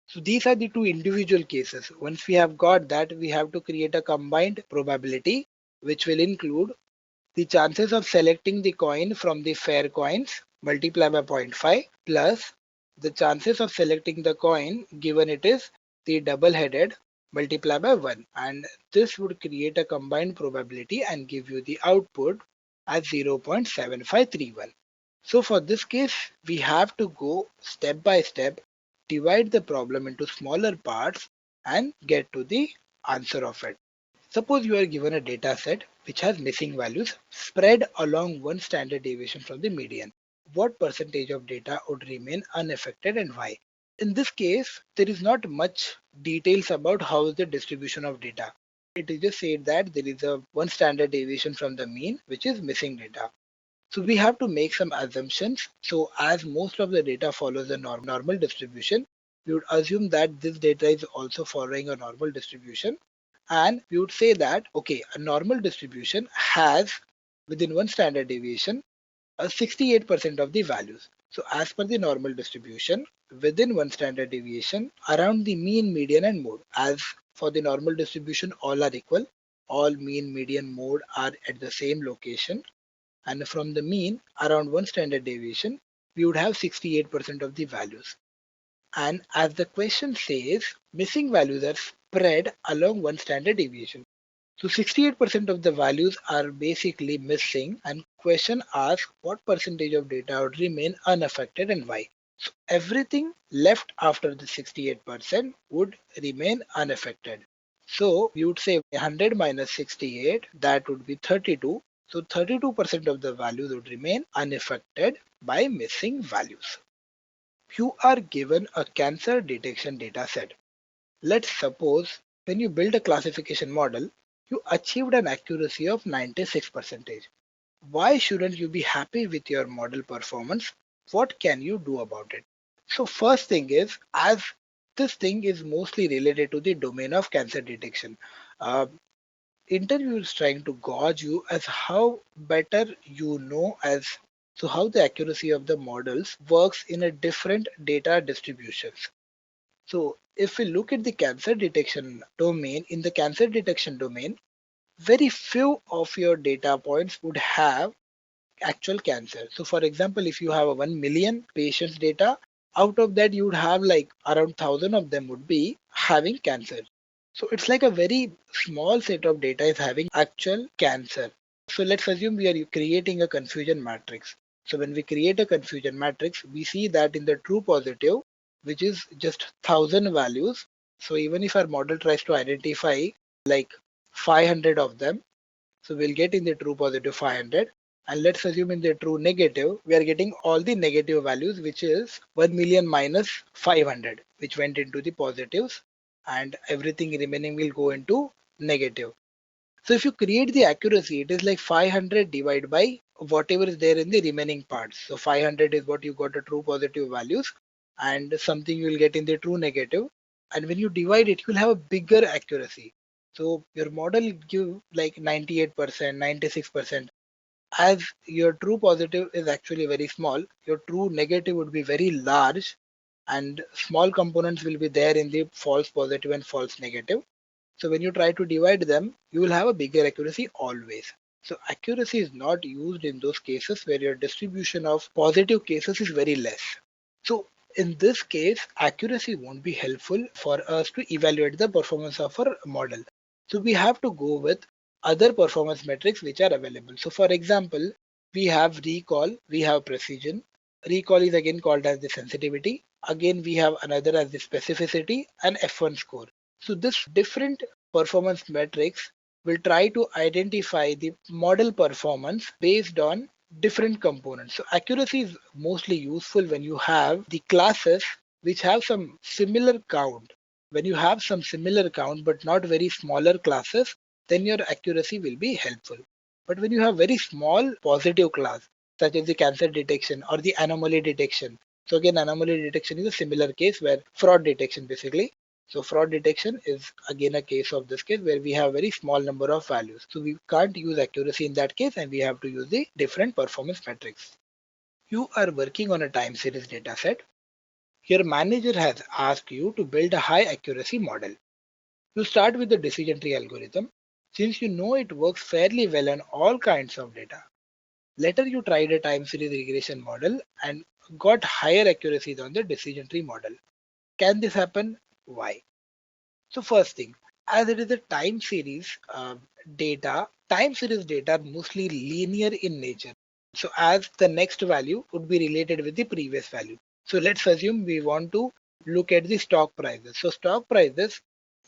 So these are the two individual cases. Once we have got that, we have to create a combined probability which will include the chances of selecting the coin from the fair coins multiplied by 0.5 plus the chances of selecting the coin given it is the double headed multiplied by 1, and this would create a combined probability and give you the output as 0.7531. So for this case we have to go step by step, divide the problem into smaller parts and get to the answer of it. Suppose you are given a data set which has missing values spread along one standard deviation from the median. What percentage of data would remain unaffected and why? In this case, there is not much details about how is the distribution of data. It is just said that there is a one standard deviation from the mean which is missing data. So we have to make some assumptions. So as most of the data follows a normal distribution, we would assume that this data is also following a normal distribution. And we would say that, okay, a normal distribution has within one standard deviation 68% of the values. So as per the normal distribution, within one standard deviation, around the mean, median and mode. As for the normal distribution, all are equal. All mean, median, mode are at the same location, and from the mean around one standard deviation we would have 68% of the values. And as the question says, missing values are spread along one standard deviation. So 68% of the values are basically missing, and question asks what percentage of data would remain unaffected and why. So everything left after the 68% would remain unaffected. So we would say 100 minus 68, that would be 32. So 32% of the values would remain unaffected by missing values. You are given a cancer detection data set. Let's suppose when you build a classification model, you achieved an accuracy of 96%. Why shouldn't you be happy with your model performance? What can you do about it? So first thing is, as this thing is mostly related to the domain of cancer detection, uh, interview is trying to gauge you as how better you know as so how the accuracy of the models works in a different data distributions. So if we look at the cancer detection domain, in the cancer detection domain, very few of your data points would have actual cancer. So for example, if you have a 1 million patients data, out of that you would have like around 1,000 of them would be having cancer. So it's like a very small set of data is having actual cancer. So let's assume we are creating a confusion matrix. So when we create a confusion matrix, we see that in the true positive, which is just 1,000 values. So even if our model tries to identify like 500 of them, so we'll get in the true positive 500. And let's assume in the true negative, we are getting all the negative values, which is 1 million minus 500, which went into the positives, and everything remaining will go into negative. So if you create the accuracy, it is like 500 divided by whatever is there in the remaining parts. So 500 is what you got the true positive values, and something you will get in the true negative. And when you divide it, you will have a bigger accuracy. So your model give like 98%, 96%. As your true positive is actually very small, your true negative would be very large, and small components will be there in the false positive and false negative. So when you try to divide them, you will have a bigger accuracy always. So accuracy is not used in those cases where your distribution of positive cases is very less. So in this case, accuracy won't be helpful for us to evaluate the performance of our model. So we have to go with other performance metrics which are available. So for example, we have recall, we have precision. Recall is again called as the sensitivity. Again, we have another as the specificity and F1 score. So this different performance metrics will try to identify the model performance based on different components. So accuracy is mostly useful when you have the classes which have some similar count. When you have some similar count but not very smaller classes, then your accuracy will be helpful. But when you have very small positive class, such as the cancer detection or the anomaly detection, so again anomaly detection is a similar case where fraud detection basically. So fraud detection is again a case of this case where we have very small number of values. So we can't use accuracy in that case, and we have to use the different performance metrics. You are working on a time series dataset. Your manager has asked you to build a high accuracy model. You start with the decision tree algorithm since you know it works fairly well on all kinds of data. Later you tried a time series regression model and got higher accuracies on the decision tree model. Can this happen? Why? So first thing, as it is a time series data are mostly linear in nature. So as the next value would be related with the previous value. So let's assume we want to look at the stock prices. So stock prices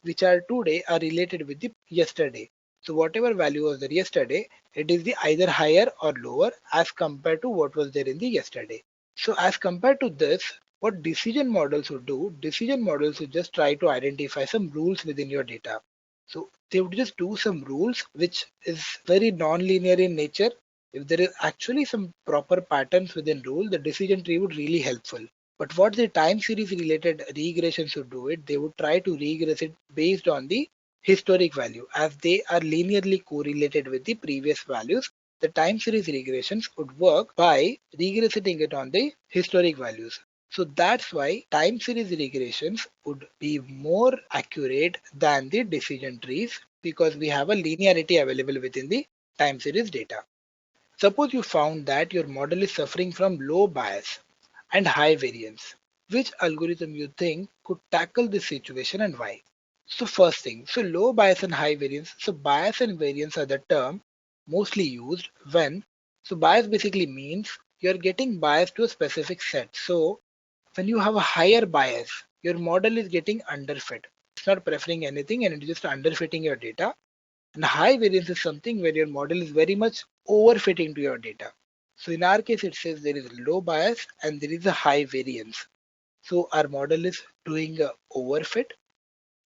which are today are related with the yesterday. So whatever value was there yesterday, it is the either higher or lower as compared to what was there in the yesterday. So as compared to this, what decision models would do, decision models would just try to identify some rules within your data. So they would just do some rules which is very non-linear in nature. If there is actually some proper patterns within rule, the decision tree would really helpful. But what the time series related regressions would do it, they would try to regress it based on the historic value as they are linearly correlated with the previous values. The time series regressions would work by regressing it on the historic values. So that's why time series regressions would be more accurate than the decision trees because we have a linearity available within the time series data. Suppose you found that your model is suffering from low bias and high variance. Which algorithm you think could tackle this situation and why? So first thing, so low bias and high variance. So bias and variance are the term mostly used when, so bias basically means you're getting bias to a specific set. So when you have a higher bias, your model is getting underfit. It's not preferring anything and it's just underfitting your data. And high variance is something where your model is very much overfitting to your data. So in our case, it says there is low bias and there is a high variance. So our model is doing a overfit.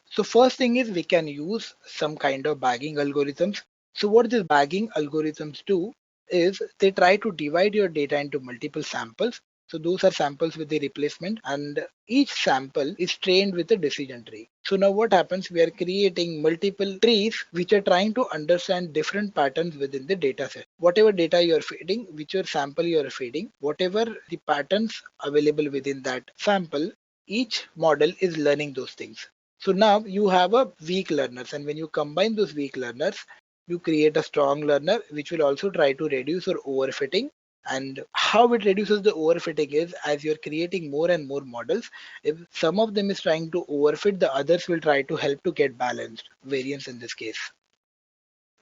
So first thing is we can use some kind of bagging algorithms. So what these bagging algorithms do is they try to divide your data into multiple samples. So those are samples with the replacement and each sample is trained with a decision tree. So now what happens? We are creating multiple trees which are trying to understand different patterns within the data set. Whatever data you are feeding, whichever sample you are feeding, whatever the patterns available within that sample, each model is learning those things. So now you have a weak learners, and when you combine those weak learners, You create a strong learner which will also try to reduce your overfitting. And how it reduces the overfitting is, as you're creating more and more models, if some of them is trying to overfit, the others will try to help to get balanced variance in this case.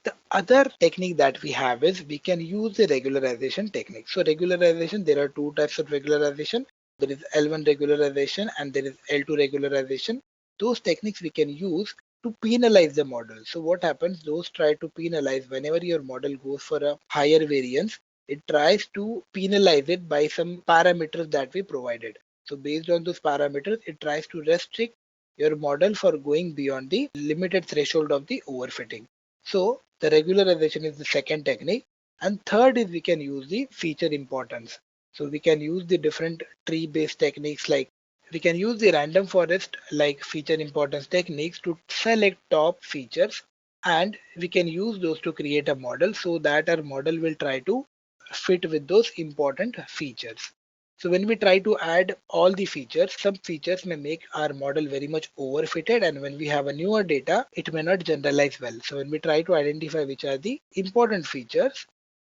The other technique that we have is we can use the regularization technique. So regularization, there are two types of regularization. There is L1 regularization and there is L2 regularization. Those techniques we can use to penalize the model. So what happens, those try to penalize whenever your model goes for a higher variance, it tries to penalize it by some parameters that we provided. So based on those parameters, it tries to restrict your model for going beyond the limited threshold of the overfitting. So the regularization is the second technique. And third is we can use the feature importance. So we can use the different tree based techniques, like we can use the random forest like feature importance techniques to select top features, and we can use those to create a model so that our model will try to fit with those important features. So when we try to add all the features, some features may make our model very much overfitted, and when we have a newer data, it may not generalize well. So when we try to identify which are the important features,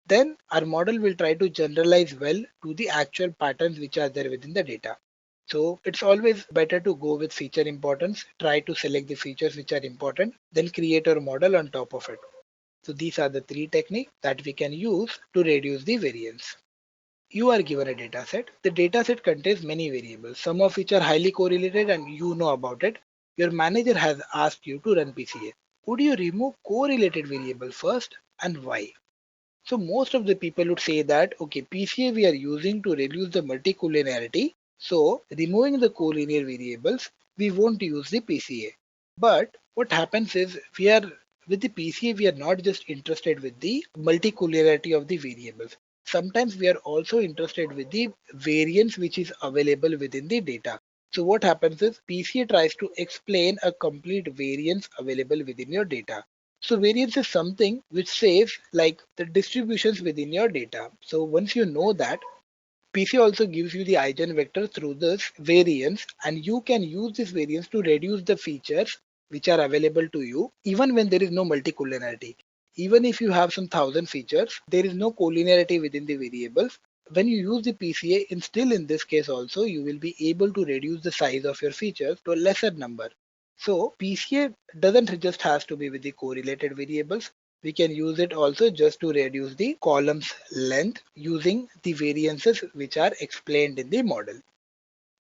then our model will try to generalize well to the actual patterns which are there within the data. So it's always better to go with feature importance, try to select the features which are important, then create our model on top of it. So these are the three techniques that we can use to reduce the variance. You are given a dataset. The dataset contains many variables, some of which are highly correlated and you know about it. Your manager has asked you to run PCA. Would you remove correlated variable first and why? So most of the people would say that, okay, PCA we are using to reduce the multicollinearity. So removing the collinear variables, we won't use the PCA. But what happens is we are with the PCA, we are not just interested with the multicollinearity of the variables. Sometimes we are also interested with the variance which is available within the data. So what happens is PCA tries to explain a complete variance available within your data. So variance is something which says like the distributions within your data. So once you know that, PC also gives you the Eigen vector through this variance, and you can use this variance to reduce the features which are available to you even when there is no multicollinearity. Even if you have some thousand features, there is no collinearity within the variables. When you use the PCA, still in this case also, you will be able to reduce the size of your features to a lesser number. So PCA doesn't just has to be with the correlated variables. We can use it also just to reduce the column's length using the variances which are explained in the model.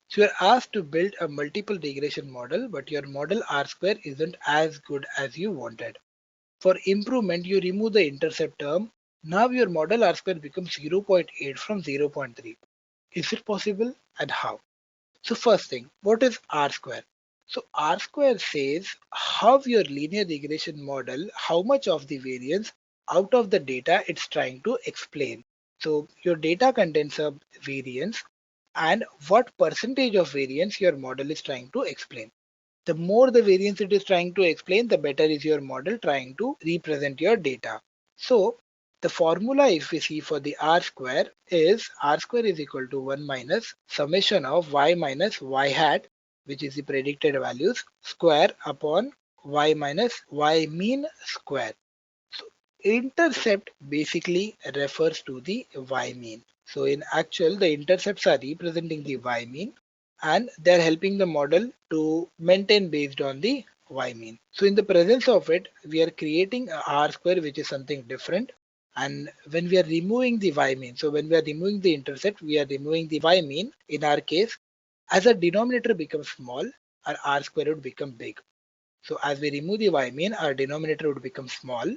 So you're asked to build a multiple regression model, but your model R square isn't as good as you wanted. For improvement, you remove the intercept term. Now your model R square becomes zero point 0.8 from 0.3. Is it possible and how? So first thing, what is R square? So R square says how your linear regression model, how much of the variance out of the data it's trying to explain. So your data contains a variance and what percentage of variance your model is trying to explain. The more the variance it is trying to explain, the better is your model trying to represent your data. So the formula if we see for the R square is R square is equal to 1 minus summation of y minus y hat, which is the predicted values, square upon y minus y mean square. So intercept basically refers to the y mean. So in actual, the intercepts are representing the y mean and they're helping the model to maintain based on the y mean. So in the presence of it, we are creating a R square, which is something different. And when we are removing the y mean, so when we are removing the intercept, we are removing the y mean. In our case, as a denominator becomes small, our R square would become big. So as we remove the y mean, our denominator would become small,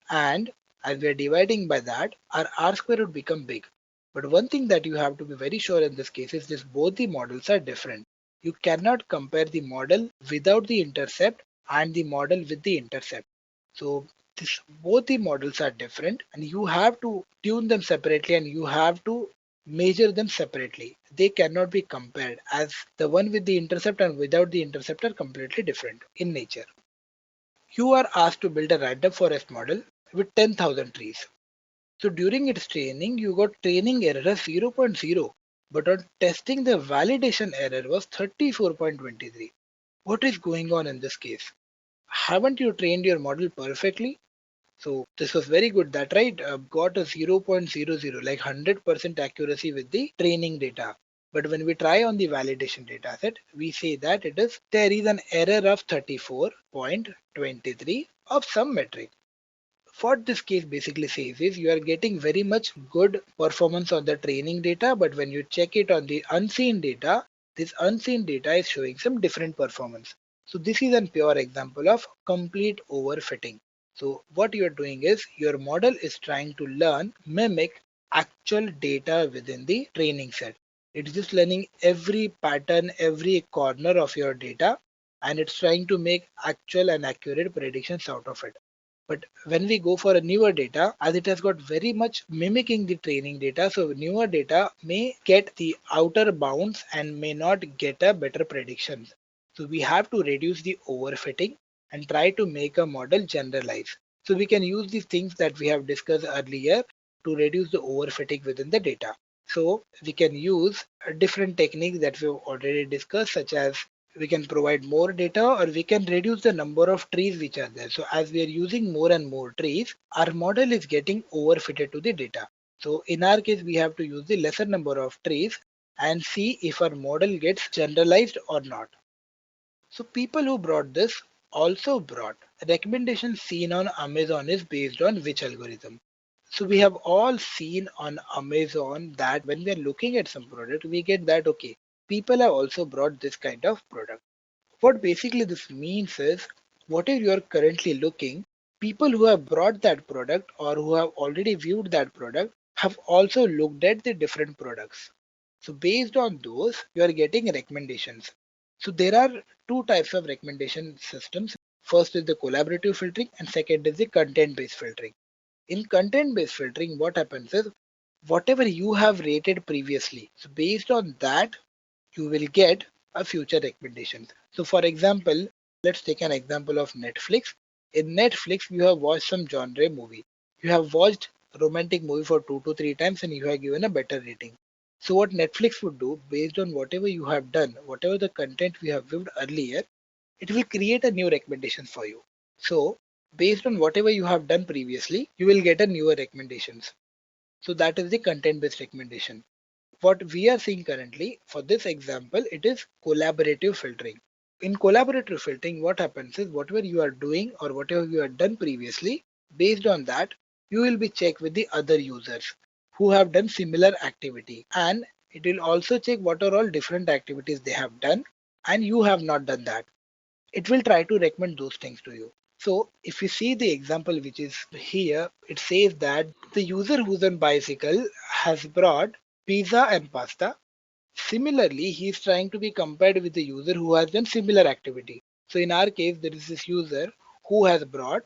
and as we are dividing by that, our R square would become big. But one thing that you have to be very sure in this case is this: both the models are different. You cannot compare the model without the intercept and the model with the intercept. So both the models are different and you have to tune them separately and you have to measure them separately. They cannot be compared, as the one with the intercept and without the intercept are completely different in nature. You are asked to build a random forest model with 10,000 trees. So during its training, you got training error as zero point 0.0, but on testing, the validation error was 34.23. What is going on in this case? Haven't you trained your model perfectly? So this was very good. That right, got a 0.00, like 100% accuracy with the training data. But when we try on the validation data set, we say that there is an error of 34.23 of some metric. What this case basically says is you are getting very much good performance on the training data, but when you check it on the unseen data, this unseen data is showing some different performance. So this is a pure example of complete overfitting. So what you're doing is your model is trying to mimic actual data within the training set. It's just learning every pattern, every corner of your data, and it's trying to make actual and accurate predictions out of it. But when we go for a newer data, as it has got very much mimicking the training data, so newer data may get the outer bounds and may not get a better prediction. So we have to reduce the overfitting and try to make a model generalize. So we can use these things that we have discussed earlier to reduce the overfitting within the data. So we can use a different techniques that we've already discussed, such as we can provide more data or we can reduce the number of trees which are there. So as we are using more and more trees, our model is getting overfitted to the data. So in our case, we have to use the lesser number of trees and see if our model gets generalized or not. So people who brought this also brought recommendations seen on Amazon is based on which algorithm. So we have all seen on Amazon that when we are looking at some product, we get that okay, people have also brought this kind of product. What basically this means is whatever you are currently looking, people who have brought that product or who have already viewed that product have also looked at the different products. So based on those, you are getting recommendations. So there are two types of recommendation systems. First is the collaborative filtering and second is the content-based filtering. In content-based filtering, what happens is whatever you have rated previously, so based on that, you will get a future recommendations. So for example, let's take an example of Netflix. In Netflix, you have watched some genre movie. You have watched romantic movie for 2 to 3 times and you have given a better rating. So what Netflix would do based on whatever you have done, whatever the content we have viewed earlier, it will create a new recommendation for you. So based on whatever you have done previously, you will get a newer recommendations. So that is the content based recommendation. What we are seeing currently for this example, it is collaborative filtering. In collaborative filtering, what happens is whatever you are doing or whatever you have done previously, based on that, you will be checked with the other users who have done similar activity, and it will also check what are all different activities they have done and you have not done that. It will try to recommend those things to you. So if you see the example which is here, it says that the user who's on bicycle has brought pizza and pasta. Similarly, he is trying to be compared with the user who has done similar activity. So in our case, there is this user who has brought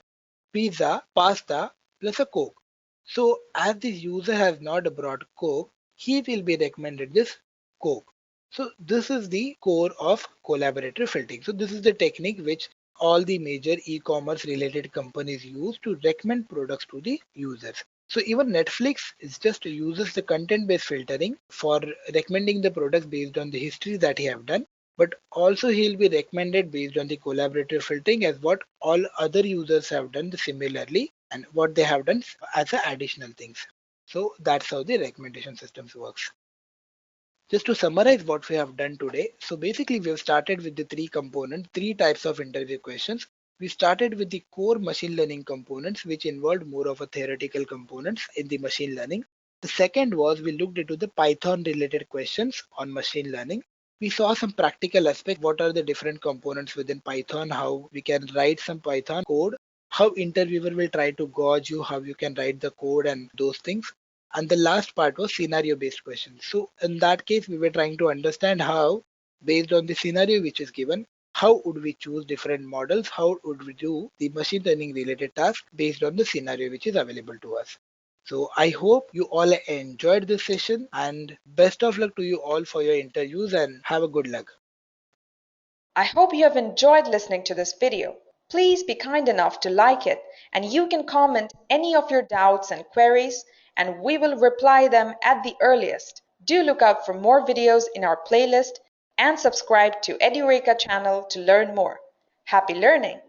pizza, pasta plus a Coke. So as this user has not brought Coke, he will be recommended this Coke. So this is the core of collaborative filtering. So this is the technique which all the major e-commerce related companies use to recommend products to the users. So even Netflix is just uses the content based filtering for recommending the products based on the history that he have done, but also he'll be recommended based on the collaborative filtering as what all other users have done similarly and what they have done as a additional things. So that's how the recommendation systems works. Just to summarize what we have done today, so basically we have started with the three components, three types of interview questions. We started with the core machine learning components, which involved more of a theoretical components in the machine learning. The second was we looked into the Python related questions on machine learning. We saw some practical aspects. What are the different components within Python? How we can write some Python code? How interviewer will try to gauge you? How you can write the code and those things. And the last part was scenario based questions. So in that case, we were trying to understand how, based on the scenario which is given, how would we choose different models? How would we do the machine learning related task based on the scenario which is available to us? So I hope you all enjoyed this session and best of luck to you all for your interviews and have a good luck. I hope you have enjoyed listening to this video. Please be kind enough to like it, and you can comment any of your doubts and queries, and we will reply them at the earliest. Do look out for more videos in our playlist and subscribe to Edureka channel to learn more. Happy learning!